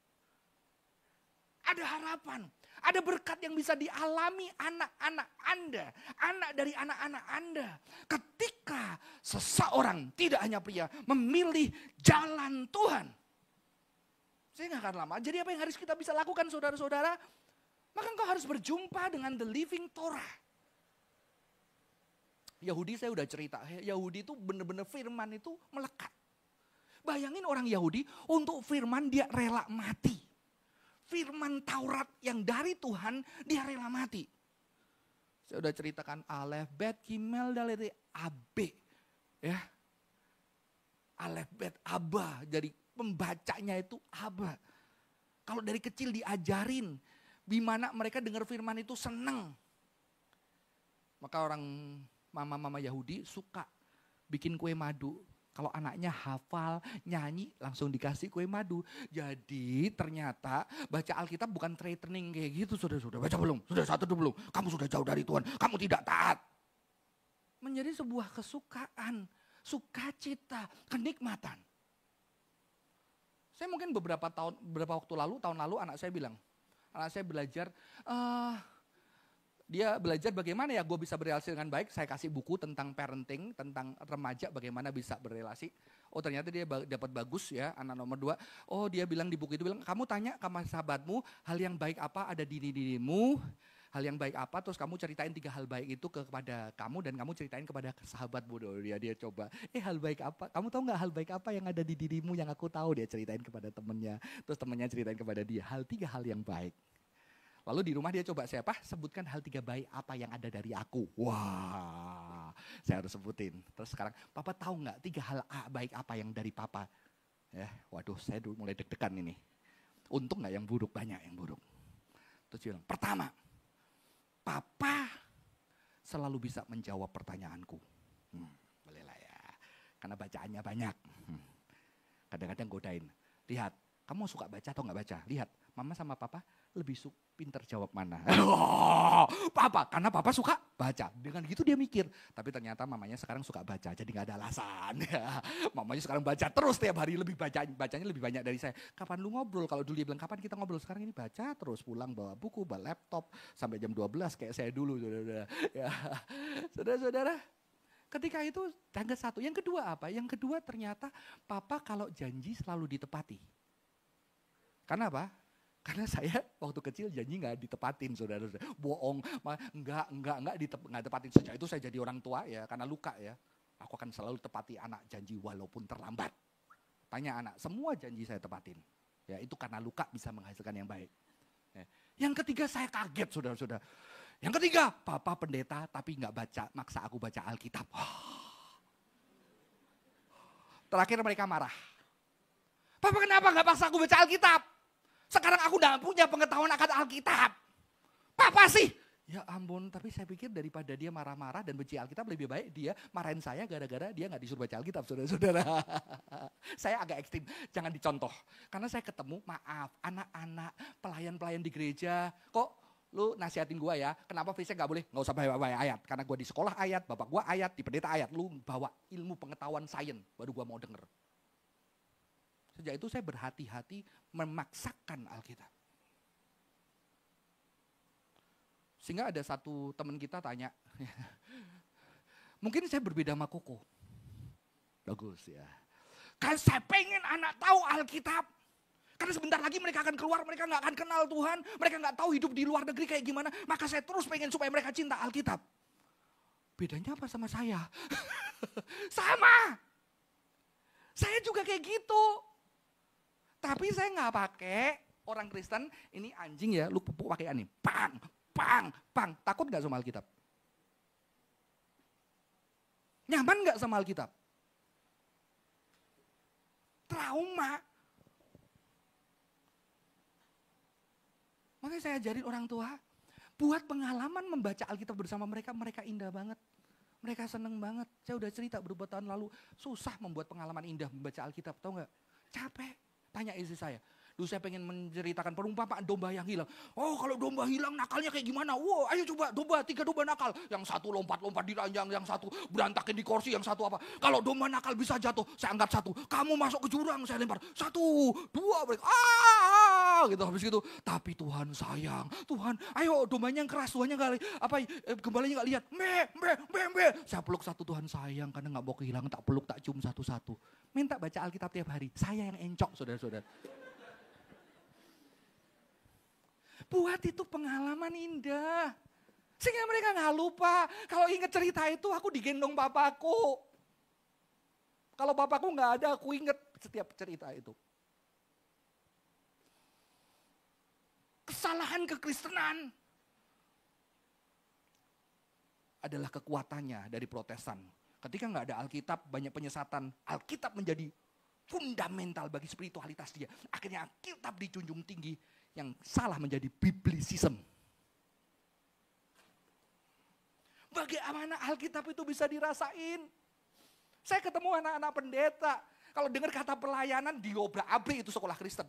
Ada harapan. Ada berkat yang bisa dialami anak-anak Anda, anak dari anak-anak Anda. Ketika seseorang, tidak hanya pria, memilih jalan Tuhan. Saya nggak akan lama. Jadi apa yang harus kita bisa lakukan saudara-saudara? Maka engkau harus berjumpa dengan the living Torah. Yahudi saya udah cerita, Yahudi itu benar-benar firman itu melekat. Bayangin orang Yahudi untuk firman dia rela mati. Firman Taurat yang dari Tuhan dia rela mati. Saya udah ceritakan Alef, Bet, Gimel, Dalet, Abe. Ya. Alef, Bet, Aba. Jadi pembacanya itu Aba. Kalau dari kecil diajarin. Gimana mereka dengar firman itu senang. Maka orang mama-mama Yahudi suka bikin kue madu. Kalau anaknya hafal, nyanyi, langsung dikasih kue madu. Jadi ternyata baca Alkitab bukan threatening kayak gitu. Sudah baca belum? Sudah satu belum? Kamu sudah jauh dari Tuhan, kamu tidak taat. Menjadi sebuah kesukaan, sukacita, kenikmatan. Saya mungkin beberapa tahun lalu anak saya bilang, anak saya belajar, dia belajar bagaimana ya gue bisa berrelasi dengan baik. Saya kasih buku tentang parenting, tentang remaja bagaimana bisa berrelasi. Oh ternyata dia dapat bagus ya, anak nomor 2. Oh dia bilang di buku itu, bilang kamu tanya sama sahabatmu hal yang baik apa ada di dirimu. Hal yang baik apa, terus kamu ceritain 3 hal baik itu kepada kamu dan kamu ceritain kepada sahabatmu. Dia coba, hal baik apa? Kamu tahu nggak hal baik apa yang ada di dirimu yang aku tahu? Dia ceritain kepada temennya, terus temennya ceritain kepada dia. 3 hal yang baik. Lalu di rumah dia coba, siapa? Sebutkan hal 3 baik apa yang ada dari aku. Wah, saya harus sebutin. Terus sekarang, papa tahu nggak 3 hal baik apa yang dari papa? Waduh, saya mulai deg-degan ini. Untung nggak yang buruk, banyak yang buruk. Terus dia bilang, pertama, papa selalu bisa menjawab pertanyaanku. Bolehlah ya, karena bacaannya banyak. Kadang-kadang godain. Lihat, kamu suka baca atau nggak baca? Lihat, mama sama papa lebih pinter jawab mana. Papa, karena papa suka baca. Dengan gitu dia mikir. Tapi ternyata mamanya sekarang suka baca, jadi nggak ada alasan. Mamanya sekarang baca terus tiap hari, bacanya lebih banyak dari saya. Kapan lu ngobrol? Kalau dulu dia bilang, kapan kita ngobrol? Sekarang ini baca terus, pulang bawa buku, bawa laptop, sampai jam 12 kayak saya dulu. Saudara-saudara, ketika itu tangga 1. Yang kedua apa? Yang kedua ternyata papa kalau janji selalu ditepati. Karena apa? Karena saya waktu kecil janji nggak ditepatin, saudara-saudara. Bohong, nggak ditepatin. Sejak itu saya jadi orang tua ya, karena luka ya. Aku akan selalu tepati anak janji walaupun terlambat. Tanya anak, semua janji saya tepatin. Ya, itu karena luka bisa menghasilkan yang baik. Ya. Yang ketiga saya kaget, saudara-saudara. Yang ketiga, papa pendeta tapi nggak baca, maksa aku baca Alkitab. Terakhir mereka marah. Papa kenapa nggak paksa aku baca Alkitab? Sekarang aku udah punya pengetahuan akan Alkitab. Papa sih. Ya ampun, tapi saya pikir daripada dia marah-marah dan benci Alkitab, lebih baik dia marahin saya gara-gara dia gak disuruh baca Alkitab, saudara-saudara. Saya agak ekstrim, jangan dicontoh. Karena saya ketemu, maaf, anak-anak, pelayan-pelayan di gereja, kok lu nasihatin gua ya, kenapa Fisya gak boleh? Gak usah bawa ayat, karena gua di sekolah ayat, bapak gua ayat, di pendeta ayat. Lu bawa ilmu pengetahuan sains, baru gua mau denger. Sejak itu saya berhati-hati memaksakan Alkitab. Sehingga ada satu teman kita tanya, mungkin saya berbeda sama Koko. Bagus ya. Kan saya pengen anak tahu Alkitab. Karena sebentar lagi mereka akan keluar, mereka gak akan kenal Tuhan. Mereka gak tahu hidup di luar negeri kayak gimana. Maka saya terus pengen supaya mereka cinta Alkitab. Bedanya apa sama saya? Sama. Saya juga kayak gitu. Tapi saya nggak pakai orang Kristen, ini anjing ya, lu pupuk pakai ini, pang, pang, pang. Takut nggak sama Alkitab? Nyaman nggak sama Alkitab? Trauma. Makanya saya ajarin orang tua, buat pengalaman membaca Alkitab bersama mereka, mereka indah banget. Mereka seneng banget. Saya udah cerita beberapa tahun lalu, susah membuat pengalaman indah membaca Alkitab, tau nggak? Capek. Tanya istri saya, dulu saya pengen menceritakan perumpamaan domba yang hilang. Oh kalau domba hilang nakalnya kayak gimana? Wow ayo coba 3 domba nakal. Yang satu lompat-lompat di ranjang, yang satu berantakin di kursi, yang satu apa. Kalau domba nakal bisa jatuh, saya angkat 1. Kamu masuk ke jurang, saya lempar. 1, 2, mereka gitu habis gitu. Tapi Tuhan sayang, Tuhan ayo dombanya yang keras, Tuhannya gak, gembalanya gak lihat. Mbe. Saya peluk 1, Tuhan sayang karena gak mau kehilangan, tak peluk, tak cium 1. Minta baca Alkitab tiap hari, saya yang encok saudara-saudara. Buat itu pengalaman indah. Sehingga mereka gak lupa. Kalau ingat cerita itu aku digendong papaku. Kalau papaku gak ada aku ingat setiap cerita itu. Kesalahan kekristenan adalah kekuatannya dari Protestan. Ketika nggak ada Alkitab, banyak penyesatan. Alkitab menjadi fundamental bagi spiritualitas dia. Akhirnya Alkitab dijunjung tinggi, yang salah menjadi biblisisme. Bagaimana Alkitab itu bisa dirasain? Saya ketemu anak-anak pendeta, kalau dengar kata pelayanan, diobrak-abrik itu sekolah Kristen.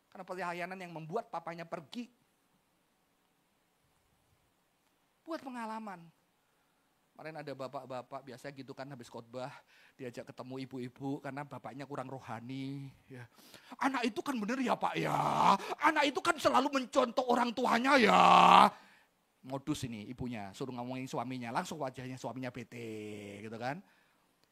Karena pelayanan yang membuat papanya pergi. Buat pengalaman. Kemarin ada bapak-bapak biasa gitu kan habis khotbah diajak ketemu ibu-ibu karena bapaknya kurang rohani. Ya. Anak itu kan bener ya Pak ya, anak itu kan selalu mencontoh orang tuanya ya. Modus ini ibunya, suruh ngomongin suaminya, langsung wajahnya suaminya bete gitu kan.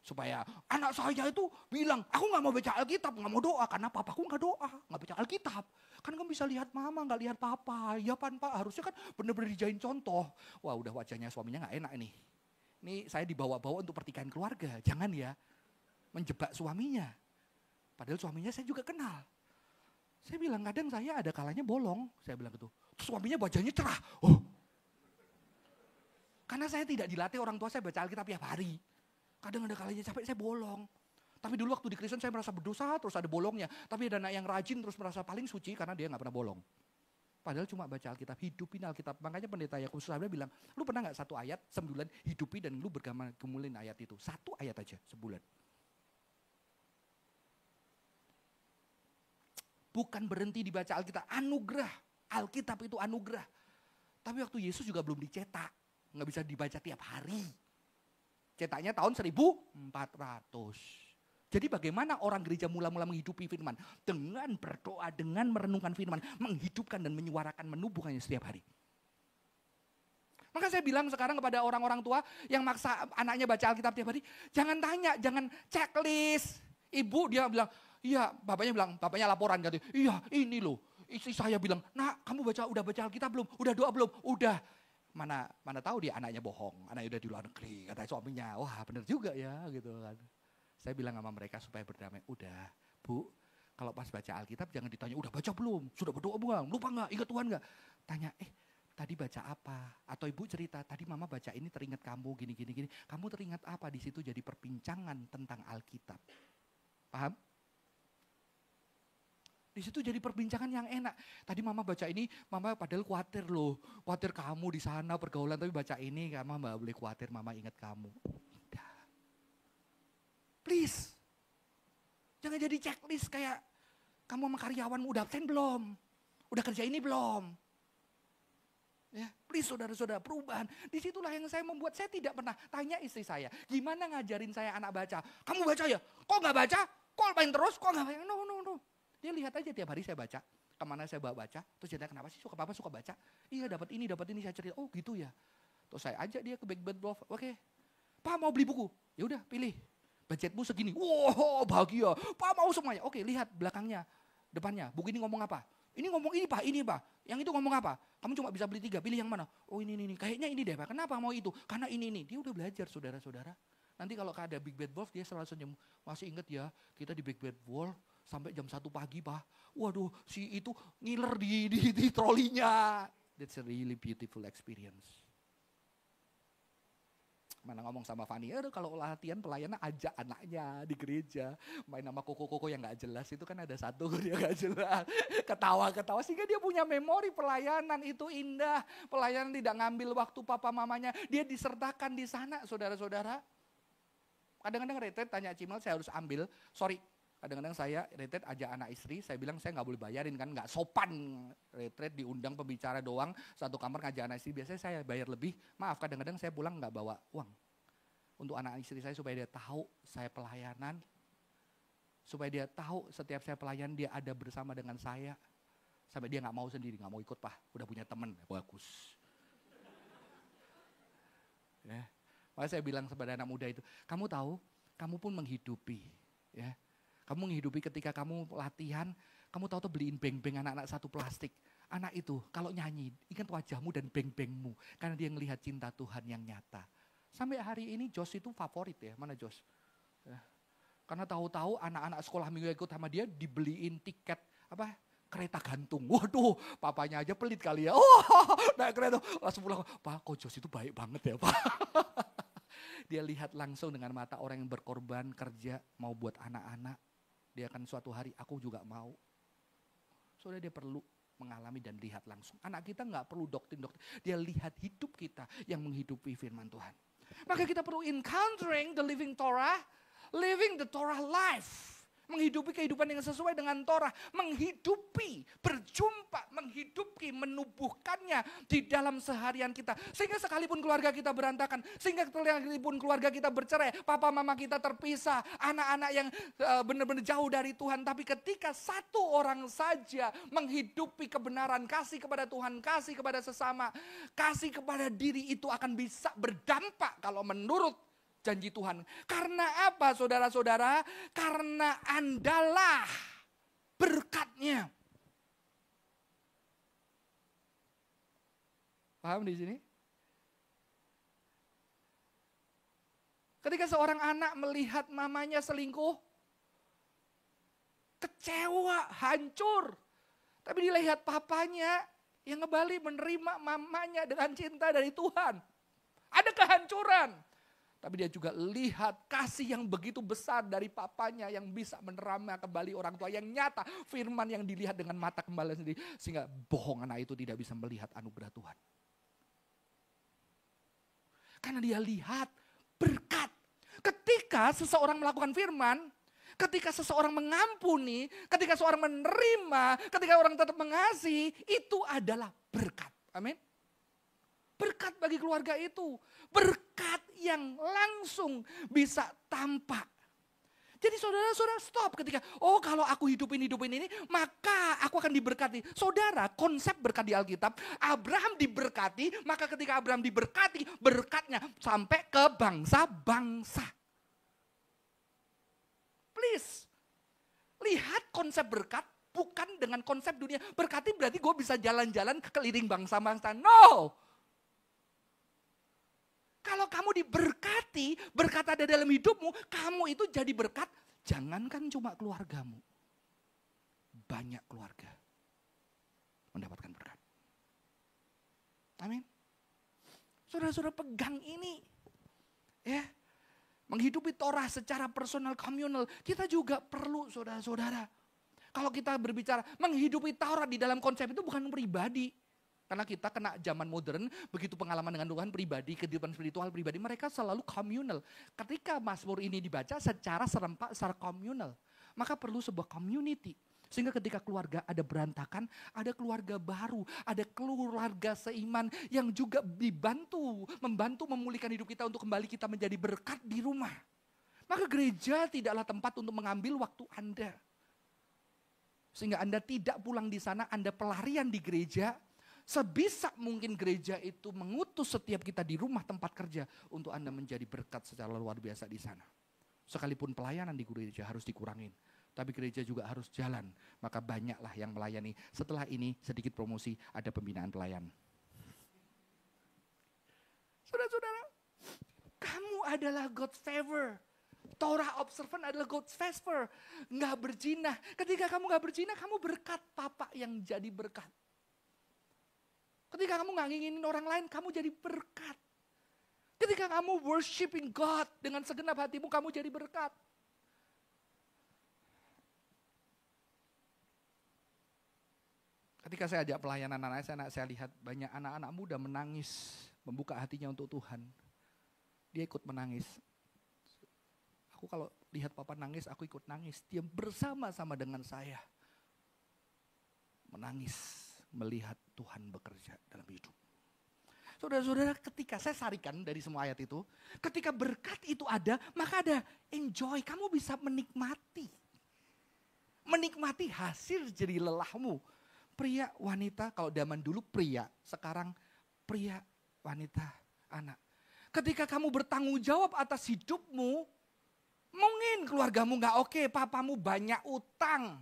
Supaya anak saya itu bilang, aku gak mau baca Alkitab, gak mau doa. Karena papaku gak doa, gak baca Alkitab. Kan kamu bisa lihat mama, gak lihat papa. Ya pan pak, harusnya kan benar-benar dijadiin contoh. Wah udah wajahnya suaminya gak enak ini. Ini saya dibawa-bawa untuk pertikaian keluarga. Jangan ya, menjebak suaminya. Padahal suaminya saya juga kenal. Saya bilang kadang saya ada kalanya bolong. Saya bilang gitu. Terus suaminya wajahnya cerah. Oh. Karena saya tidak dilatih orang tua saya baca Alkitab tiap hari. Kadang ada kalanya capek saya bolong. Tapi dulu waktu di Kristen saya merasa berdosa terus ada bolongnya. Tapi ada anak yang rajin terus merasa paling suci karena dia gak pernah bolong. Padahal cuma baca Alkitab, hidupin Alkitab. Makanya pendeta Yakobus sahabat bilang, lu pernah gak satu ayat sebulan hidupi dan lu bergamulin ayat itu. Satu ayat aja sebulan. Bukan berhenti dibaca Alkitab, anugerah. Alkitab itu anugerah. Tapi waktu Yesus juga belum dicetak. Gak bisa dibaca tiap hari. Cetaknya tahun 1400. Jadi bagaimana orang gereja mula-mula menghidupi firman? Dengan berdoa, dengan merenungkan firman. Menghidupkan dan menyuarakan, menubuhkannya setiap hari. Maka saya bilang sekarang kepada orang-orang tua yang maksa anaknya baca Alkitab tiap hari. Jangan tanya, jangan checklist. Ibu dia bilang, iya bapaknya laporan. Katanya, iya ini loh. Istri saya bilang, nak kamu udah baca Alkitab belum? Udah doa belum? Udah. Mana tahu dia anaknya bohong, anaknya udah di luar negeri, kata suaminya, wah bener juga ya gitu kan. Saya bilang sama mereka supaya berdamai, udah bu, kalau pas baca Alkitab jangan ditanya, udah baca belum, sudah berdoa belum, lupa gak, ingat Tuhan gak. Tanya, tadi baca apa? Atau ibu cerita, tadi mama baca ini teringat kamu gini, kamu teringat apa? Di situ jadi perbincangan tentang Alkitab. Paham? Di situ jadi perbincangan yang enak. Tadi mama baca ini, mama padahal khawatir loh. Khawatir kamu di sana pergaulan, tapi baca ini, mama gak boleh khawatir, mama ingat kamu. Udah. Please. Jangan jadi checklist kayak, kamu sama karyawanmu udah absen belum? Udah kerja ini belum? Ya, please saudara-saudara, perubahan. Disitulah yang saya membuat, saya tidak pernah tanya istri saya, gimana ngajarin saya anak baca? Kamu baca ya? Kok gak baca? Kok main terus? Kok gak baca? No. Dia lihat aja tiap hari saya baca, kemana saya bawa baca, terus dia tanya kenapa sih papa suka baca? Iya dapat ini saya cerita, oh gitu ya. Terus saya ajak dia ke Big Bad Wolf, oke. Pak mau beli buku? Ya udah pilih, budgetmu segini, wow bahagia, Pak mau semuanya. Oke lihat belakangnya, depannya, buku ini ngomong apa? Ini ngomong ini pak, yang itu ngomong apa? Kamu cuma bisa beli 3, pilih yang mana? Oh ini, kayaknya ini deh pak, kenapa mau itu? Karena ini. Dia udah belajar saudara-saudara. Nanti kalau ada Big Bad Wolf dia selalu senyum, masih ingat ya kita di Big Bad Wolf sampai jam 1 pagi pak. Waduh si itu ngiler di trolinya. That's a really beautiful experience. Mana ngomong sama Fanny, kalau latihan pelayanan ajak anaknya di gereja. Main sama koko-koko yang gak jelas itu kan ada satu dia gak jelas. Ketawa-ketawa sehingga dia punya memori pelayanan itu indah. Pelayanan tidak ngambil waktu papa mamanya. Dia disertakan di sana saudara-saudara. Kadang-kadang retret tanya Cimel saya harus ambil, sorry. Kadang-kadang saya retret ajak anak istri, saya bilang saya gak boleh bayarin kan, gak sopan retret diundang pembicara doang, satu kamar ngajak anak istri, biasanya saya bayar lebih, maaf kadang-kadang saya pulang gak bawa uang. Untuk anak istri saya supaya dia tahu saya pelayanan, supaya dia tahu setiap saya pelayan dia ada bersama dengan saya, sampai dia gak mau sendiri, gak mau ikut pak, udah punya teman, bagus. Ya. Makanya saya bilang kepada anak muda itu, kamu tahu, kamu pun menghidupi, ya. Kamu menghidupi ketika kamu latihan, kamu tahu tuh beliin beng-beng anak-anak satu plastik. Anak itu kalau nyanyi, ingat wajahmu dan beng-bengmu. Karena dia ngelihat cinta Tuhan yang nyata. Sampai hari ini Jos itu favorit ya, mana Jos? Ya. Karena tahu-tahu anak-anak sekolah minggu ikut sama dia dibeliin tiket kereta gantung. Waduh, papanya aja pelit kali ya. Oh, naik kereta. Langsung pulang, Pak kok Jos itu baik banget ya Pak. Dia lihat langsung dengan mata orang yang berkorban kerja mau buat anak-anak. Dia akan suatu hari aku juga mau. Soalnya dia perlu mengalami dan lihat langsung. Anak kita gak perlu doktrin. Dia lihat hidup kita yang menghidupi firman Tuhan. Maka kita perlu encountering the living Torah. Living the Torah life. Menghidupi kehidupan yang sesuai dengan Torah. Menghidupi, berjumpa, menghidupi, menubuhkannya di dalam seharian kita. Sehingga sekalipun keluarga kita berantakan, sehingga sekalipun keluarga kita bercerai, papa mama kita terpisah, anak-anak yang benar-benar jauh dari Tuhan. Tapi ketika satu orang saja menghidupi kebenaran, kasih kepada Tuhan, kasih kepada sesama, kasih kepada diri itu akan bisa berdampak kalau menurut janji Tuhan. Karena apa saudara-saudara? Karena Andalah berkatnya. Paham di sini? Ketika seorang anak melihat mamanya selingkuh, kecewa, hancur. Tapi dilihat papanya yang kembali menerima mamanya dengan cinta dari Tuhan. Ada kehancuran. Tapi dia juga lihat kasih yang begitu besar dari papanya yang bisa menerima kembali orang tua yang nyata. Firman yang dilihat dengan mata kembali sendiri. Sehingga bohong anak itu tidak bisa melihat anugerah Tuhan. Karena dia lihat berkat. Ketika seseorang melakukan firman, ketika seseorang mengampuni, ketika seseorang menerima, ketika orang tetap mengasihi, itu adalah berkat. Amin. Berkat bagi keluarga itu. Berkat yang langsung bisa tampak. Jadi saudara-saudara stop ketika, oh kalau aku hidupin ini, maka aku akan diberkati. Saudara, konsep berkat di Alkitab, Abraham diberkati, maka ketika Abraham diberkati, berkatnya sampai ke bangsa-bangsa. Please, lihat konsep berkat bukan dengan konsep dunia. Berkati berarti gue bisa jalan-jalan keliling bangsa-bangsa. No! Kalau kamu diberkati, berkat ada dalam hidupmu, kamu itu jadi berkat. Jangankan cuma keluargamu. Banyak keluarga mendapatkan berkat. Amin. Saudara-saudara pegang ini. Ya. Menghidupi Torah secara personal, komunal. Kita juga perlu saudara-saudara. Kalau kita berbicara menghidupi Torah di dalam konsep itu bukan pribadi. Karena kita kena zaman modern, begitu pengalaman dengan Tuhan pribadi, kehidupan spiritual pribadi, mereka selalu komunal. Ketika Mazmur ini dibaca secara serempak, secara komunal, maka perlu sebuah community. Sehingga ketika keluarga ada berantakan, ada keluarga baru, ada keluarga seiman yang juga membantu memulihkan hidup kita untuk kembali kita menjadi berkat di rumah. Maka gereja tidaklah tempat untuk mengambil waktu Anda. Sehingga Anda tidak pulang di sana, Anda pelarian di gereja. Sebisa mungkin gereja itu mengutus setiap kita di rumah tempat kerja untuk Anda menjadi berkat secara luar biasa di sana. Sekalipun pelayanan di gereja harus dikurangin, tapi gereja juga harus jalan. Maka banyaklah yang melayani. Setelah ini sedikit promosi, ada pembinaan pelayan. Saudara-saudara, kamu adalah God's favor. Torah observant adalah God's favor. Nggak berzina. Ketika kamu nggak berzina, kamu berkat Papa yang jadi berkat. Ketika kamu gak nginginin orang lain, kamu jadi berkat. Ketika kamu worshiping God dengan segenap hatimu, kamu jadi berkat. Ketika saya ajak pelayanan anak saya lihat banyak anak-anak muda menangis, membuka hatinya untuk Tuhan. Dia ikut menangis. Aku kalau lihat Papa nangis, aku ikut nangis. Dia bersama-sama dengan saya. Menangis. Melihat Tuhan bekerja dalam hidup. Saudara-saudara, ketika saya sarikan dari semua ayat itu, ketika berkat itu ada, maka ada enjoy, kamu bisa menikmati. Menikmati hasil jerih lelahmu. Pria, wanita, kalau zaman dulu pria, sekarang pria, wanita, anak. Ketika kamu bertanggung jawab atas hidupmu, mungkin keluargamu gak oke, papamu banyak utang.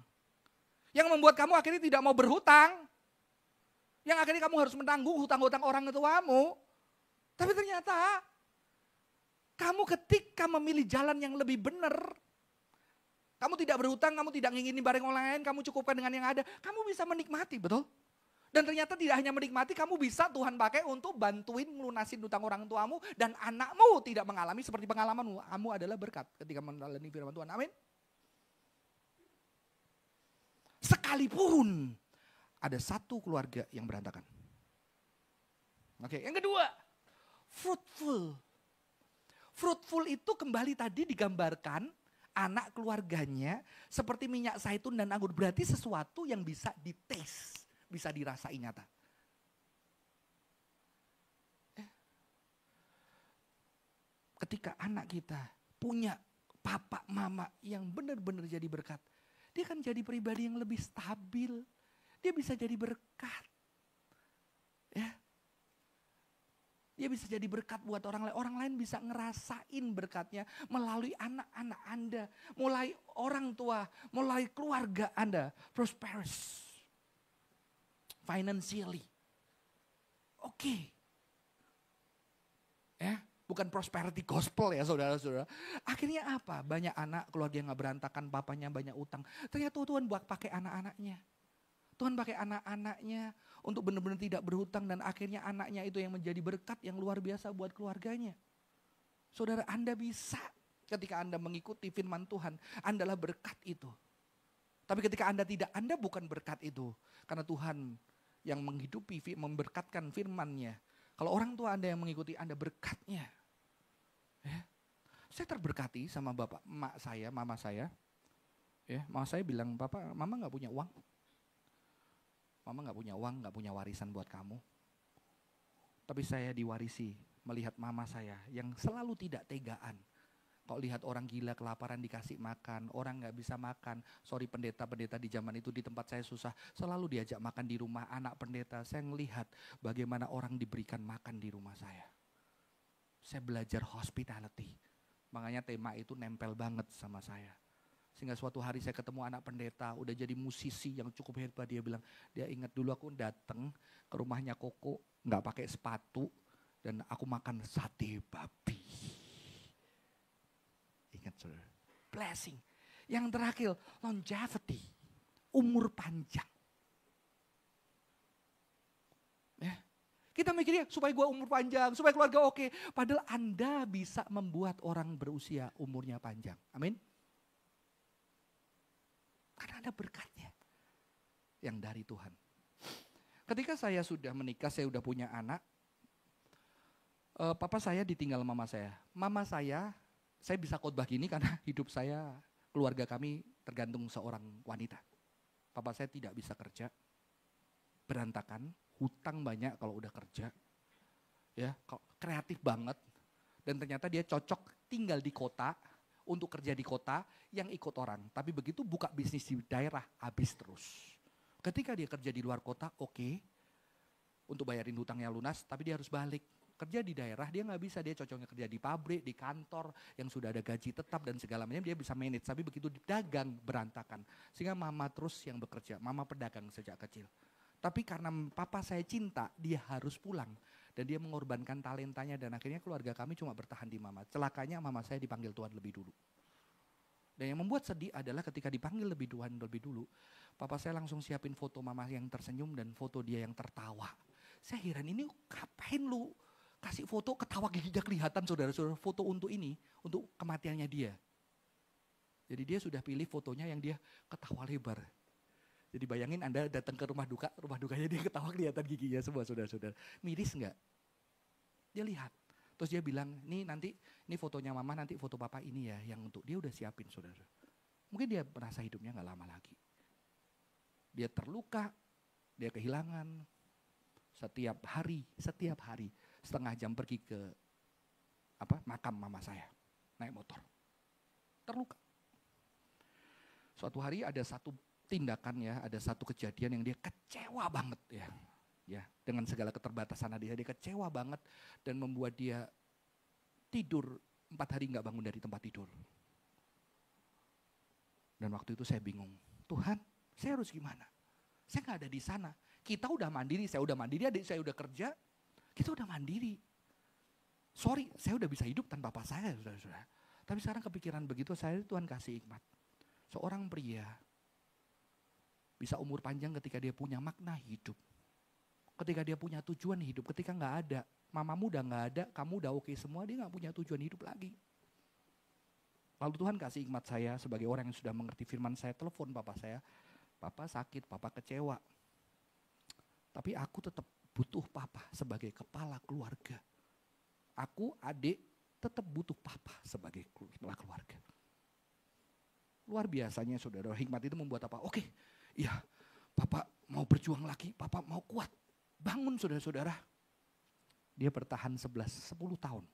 Yang membuat kamu akhirnya tidak mau berhutang. Yang akhirnya kamu harus menanggung hutang-hutang orang tuamu. Tapi ternyata kamu ketika memilih jalan yang lebih benar, kamu tidak berhutang, kamu tidak nginginin barang orang lain, kamu cukupkan dengan yang ada, kamu bisa menikmati, betul? Dan ternyata tidak hanya menikmati, kamu bisa Tuhan pakai untuk bantuin melunasin hutang orang tuamu dan anakmu tidak mengalami seperti pengalamanmu. Kamu adalah berkat ketika menjalani firman Tuhan. Amin. Sekalipun ada satu keluarga yang berantakan. Oke, yang kedua, fruitful. Fruitful itu kembali tadi digambarkan anak keluarganya seperti minyak zaitun dan anggur. Berarti sesuatu yang bisa ditaste, bisa dirasai nyata. Ketika anak kita punya papa mama yang benar-benar jadi berkat, dia kan jadi pribadi yang lebih stabil. Dia bisa jadi berkat. Ya. Dia bisa jadi berkat buat orang lain. Orang lain bisa ngerasain berkatnya melalui anak-anak Anda. Mulai orang tua, mulai keluarga Anda. Prosperous. Financially. Oke. Ya, bukan prosperity gospel ya saudara-saudara. Akhirnya apa? Banyak anak keluarga yang gak berantakan, papanya banyak utang. Ternyata Tuhan buat pakai anak-anaknya. Tuhan pakai anak-anaknya untuk benar-benar tidak berhutang dan akhirnya anaknya itu yang menjadi berkat yang luar biasa buat keluarganya. Saudara, Anda bisa ketika Anda mengikuti firman Tuhan, Anda adalah berkat itu. Tapi ketika Anda tidak, Anda bukan berkat itu. Karena Tuhan yang menghidupi, memberkatkan firman-Nya. Kalau orang tua Anda yang mengikuti, Anda berkatnya. Ya. Saya terberkati sama bapak, mama saya. Ya, mama saya bilang, Papa, mama gak punya uang. Mama gak punya uang, gak punya warisan buat kamu. Tapi saya diwarisi melihat mama saya yang selalu tidak tegaan. Kalau lihat orang gila kelaparan dikasih makan, orang gak bisa makan. Sorry pendeta-pendeta di zaman itu di tempat saya susah. Selalu diajak makan di rumah anak pendeta. Saya melihat bagaimana orang diberikan makan di rumah saya. Saya belajar hospitality. Makanya tema itu nempel banget sama saya. Sehingga suatu hari saya ketemu anak pendeta, udah jadi musisi yang cukup hebat. Dia bilang, dia ingat dulu aku datang ke rumahnya Koko, gak pakai sepatu, dan aku makan sate babi. Ingat saudara, blessing. Yang terakhir, longevity, umur panjang. Ya. Kita mikirnya supaya gua umur panjang, supaya keluarga oke. Padahal Anda bisa membuat orang berusia umurnya panjang. Amin. Karena ada berkatnya yang dari Tuhan. Ketika saya sudah menikah, saya sudah punya anak. Papa saya ditinggal mama saya. Mama saya bisa khotbah gini karena hidup saya, keluarga kami tergantung seorang wanita. Papa saya tidak bisa kerja, berantakan, hutang banyak kalau udah kerja. Ya, kreatif banget. Dan ternyata dia cocok tinggal di kota, untuk kerja di kota yang ikut orang. Tapi begitu buka bisnis di daerah, habis terus. Ketika dia kerja di luar kota, oke. Untuk bayarin hutangnya lunas, tapi dia harus balik. Kerja di daerah, dia gak bisa. Dia cocoknya kerja di pabrik, di kantor, yang sudah ada gaji tetap dan segala macam. Dia bisa manage, tapi begitu dagang, berantakan. Sehingga mama terus yang bekerja, mama pedagang sejak kecil. Tapi karena papa saya cinta, dia harus pulang. Dan dia mengorbankan talentanya dan akhirnya keluarga kami cuma bertahan di mama. Celakanya mama saya dipanggil Tuhan lebih dulu. Dan yang membuat sedih adalah ketika dipanggil lebih dulu, papa saya langsung siapin foto mama yang tersenyum dan foto dia yang tertawa. Saya heran, ini ngapain lu kasih foto ketawa giginya kelihatan saudara-saudara, foto untuk ini, untuk kematiannya dia. Jadi dia sudah pilih fotonya yang dia ketawa lebar. Jadi bayangin Anda datang ke rumah dukanya dia ketawa kelihatan giginya semua saudara-saudara. Miris enggak? Dia lihat. Terus dia bilang, ini fotonya mama, nanti foto papa ini ya, yang untuk dia udah siapin saudara. Mungkin dia merasa hidupnya gak lama lagi. Dia terluka, dia kehilangan. Setiap hari, setengah jam pergi ke makam mama saya, naik motor. Terluka. Suatu hari ada satu tindakan ya, ada satu kejadian yang dia kecewa banget ya, dengan segala keterbatasan dia kecewa banget dan membuat dia tidur 4 hari nggak bangun dari tempat tidur. Dan waktu itu saya bingung, Tuhan, saya harus gimana? Saya nggak ada di sana. Kita udah mandiri, saya udah mandiri, adik saya udah kerja, kita udah mandiri. Sorry, saya udah bisa hidup tanpa papa saya, saudara-saudara. Tapi sekarang kepikiran begitu, saya Tuhan kasih hikmat. Seorang pria bisa umur panjang ketika dia punya makna hidup. Ketika dia punya tujuan hidup, ketika gak ada, mamamu udah gak ada, kamu udah oke semua, dia gak punya tujuan hidup lagi. Lalu Tuhan kasih hikmat saya sebagai orang yang sudah mengerti firman, saya telepon papa saya, papa sakit, papa kecewa. Tapi aku tetap butuh papa sebagai kepala keluarga. Aku, adik, tetap butuh papa sebagai kepala keluarga. Luar biasanya saudara, hikmat itu membuat apa? Oke, iya, papa mau berjuang lagi, papa mau kuat. Bangun saudara-saudara. Dia bertahan 10 tahun.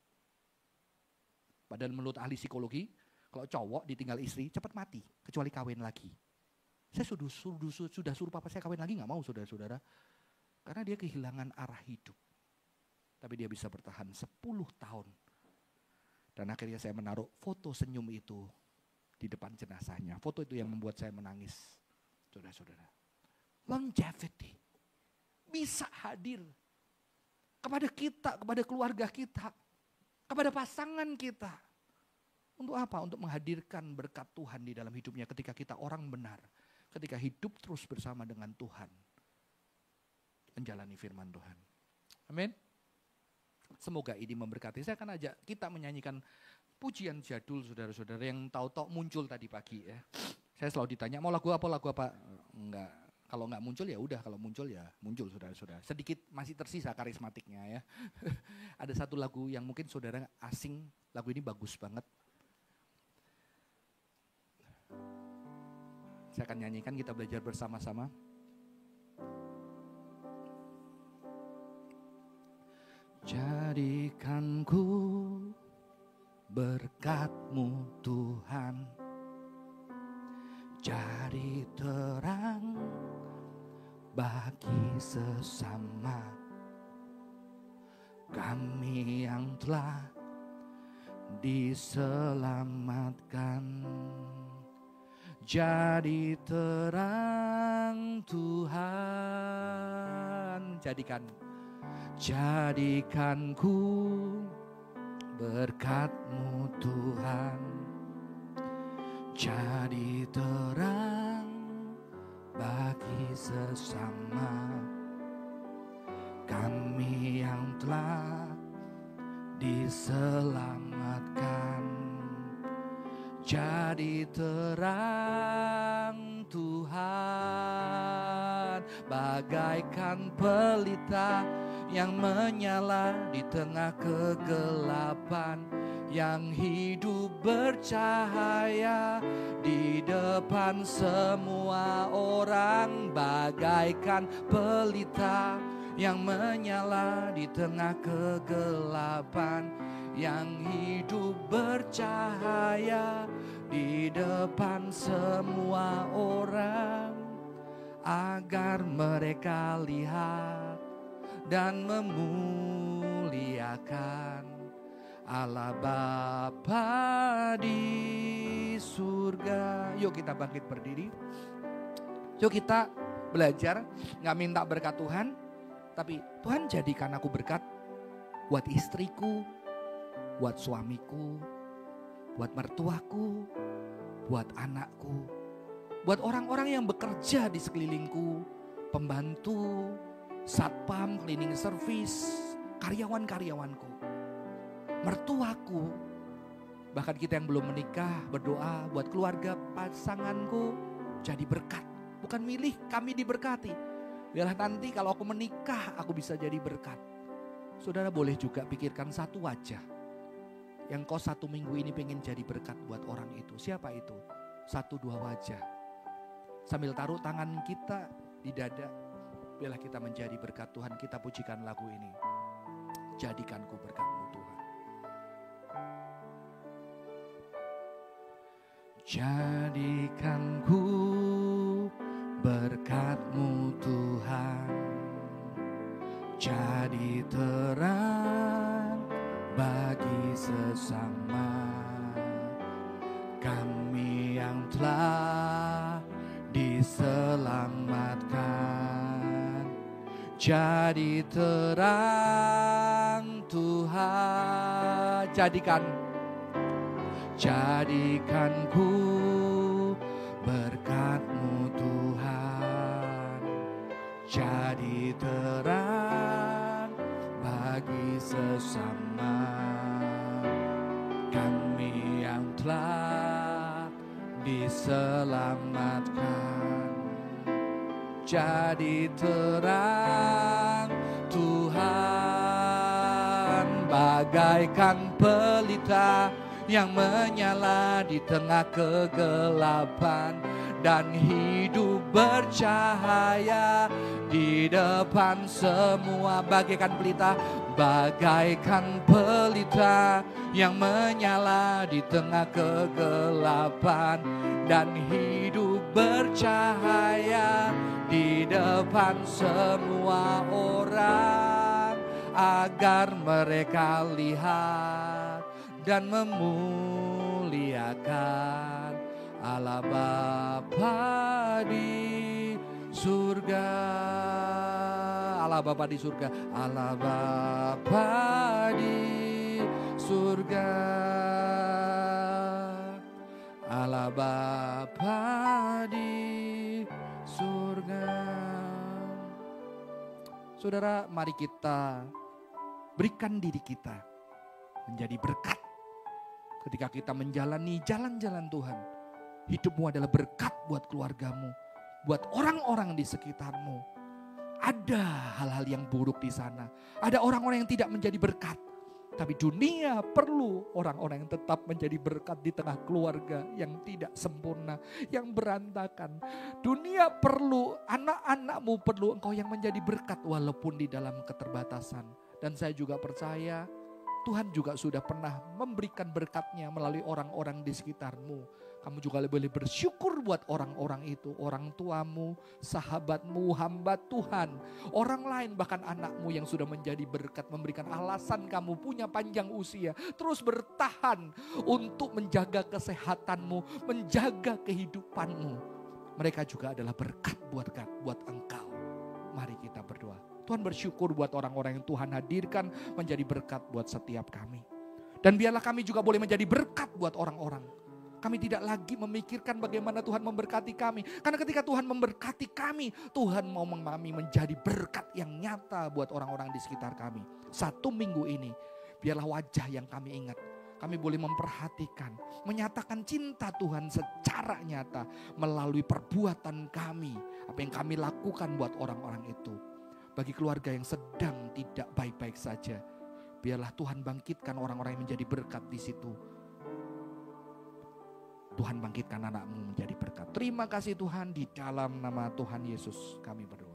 Padahal menurut ahli psikologi, kalau cowok ditinggal istri cepat mati, kecuali kawin lagi. Saya sudah suruh papa saya kawin lagi, gak mau saudara-saudara. Karena dia kehilangan arah hidup. Tapi dia bisa bertahan 10 tahun. Dan akhirnya saya menaruh foto senyum itu di depan jenazahnya. Foto itu yang membuat saya menangis. Saudara-saudara. Longevity. Bisa hadir kepada kita, kepada keluarga kita, kepada pasangan kita. Untuk apa? Untuk menghadirkan berkat Tuhan di dalam hidupnya ketika kita orang benar. Ketika hidup terus bersama dengan Tuhan. Menjalani firman Tuhan. Amin. Semoga ini memberkati. Saya akan ajak kita menyanyikan pujian jadul saudara-saudara yang tahu-tahu muncul tadi pagi ya. Saya selalu ditanya mau lagu apa? Enggak. Kalau enggak muncul ya udah, kalau muncul ya muncul saudara-saudara. Sedikit masih tersisa karismatiknya ya. Ada satu lagu yang mungkin saudara asing, lagu ini bagus banget. Saya akan nyanyikan, kita belajar bersama-sama. Jadikan ku berkat-Mu Tuhan, jadi terang bagi sesama kami yang telah diselamatkan. Jadi terang Tuhan, jadikan ku berkat-Mu Tuhan, jadi terang bagi sesama kami yang telah diselamatkan. Jadi terang Tuhan, bagaikan pelita yang menyala di tengah kegelapan, yang hidup bercahaya di depan semua orang, bagaikan pelita yang menyala di tengah kegelapan, yang hidup bercahaya di depan semua orang, agar mereka lihat dan memuliakan Allah Bapa di surga. Yuk kita bangkit berdiri. Yuk kita belajar, gak minta berkat Tuhan, tapi Tuhan jadikan aku berkat buat istriku, buat suamiku, buat mertuaku, buat anakku, buat orang-orang yang bekerja di sekelilingku, pembantu, satpam, cleaning service, karyawan-karyawanku, mertuaku, bahkan kita yang belum menikah berdoa buat keluarga pasanganku jadi berkat. Bukan milih, kami diberkati. Biarlah nanti kalau aku menikah aku bisa jadi berkat. Saudara boleh juga pikirkan satu wajah yang kau 1 minggu ini pengen jadi berkat buat orang itu. Siapa itu? 1-2 wajah. Sambil taruh tangan kita di dada, biarlah kita menjadi berkat Tuhan. Kita pujikan lagu ini. Jadikanku berkat-Mu Tuhan. Jadikanku berkat-Mu Tuhan, jadi terang bagi sesama kami yang telah diselamatkan. Jadi terang Tuhan, jadikanku berkat-Mu Tuhan, jadi terang bagi sesama kami yang telah diselamatkan. Jadi terang Tuhan, bagaikan pelita yang menyala di tengah kegelapan, dan hidup bercahaya di depan semua. Bagaikan pelita yang menyala di tengah kegelapan, dan hidup bercahaya di depan semua orang, agar mereka lihat dan memuliakan Allah Bapa di surga. Allah Bapa di surga, Allah Bapa di surga, Allah Bapa di surga. Saudara, mari kita berikan diri kita menjadi berkat. Ketika kita menjalani jalan-jalan Tuhan, hidupmu adalah berkat buat keluargamu, buat orang-orang di sekitarmu. Ada hal-hal yang buruk di sana, ada orang-orang yang tidak menjadi berkat. Tapi dunia perlu orang-orang yang tetap menjadi berkat di tengah keluarga yang tidak sempurna, yang berantakan. Dunia perlu, anak-anakmu perlu engkau yang menjadi berkat walaupun di dalam keterbatasan. Dan saya juga percaya Tuhan juga sudah pernah memberikan berkatnya melalui orang-orang di sekitarmu. Kamu juga boleh bersyukur buat orang-orang itu, orang tuamu, sahabatmu, hamba Tuhan, orang lain bahkan anakmu yang sudah menjadi berkat, memberikan alasan kamu punya panjang usia, terus bertahan untuk menjaga kesehatanmu, menjaga kehidupanmu. Mereka juga adalah berkat buat engkau. Mari kita berdoa. Tuhan bersyukur buat orang-orang yang Tuhan hadirkan menjadi berkat buat setiap kami. Dan biarlah kami juga boleh menjadi berkat buat orang-orang. Kami tidak lagi memikirkan bagaimana Tuhan memberkati kami. Karena ketika Tuhan memberkati kami, Tuhan mau kami menjadi berkat yang nyata buat orang-orang di sekitar kami. 1 minggu ini, biarlah wajah yang kami ingat. Kami boleh memperhatikan, menyatakan cinta Tuhan secara nyata melalui perbuatan kami. Apa yang kami lakukan buat orang-orang itu. Bagi keluarga yang sedang tidak baik-baik saja, biarlah Tuhan bangkitkan orang-orang yang menjadi berkat di situ. Tuhan bangkitkan anakmu menjadi berkat. Terima kasih Tuhan, di dalam nama Tuhan Yesus kami berdoa.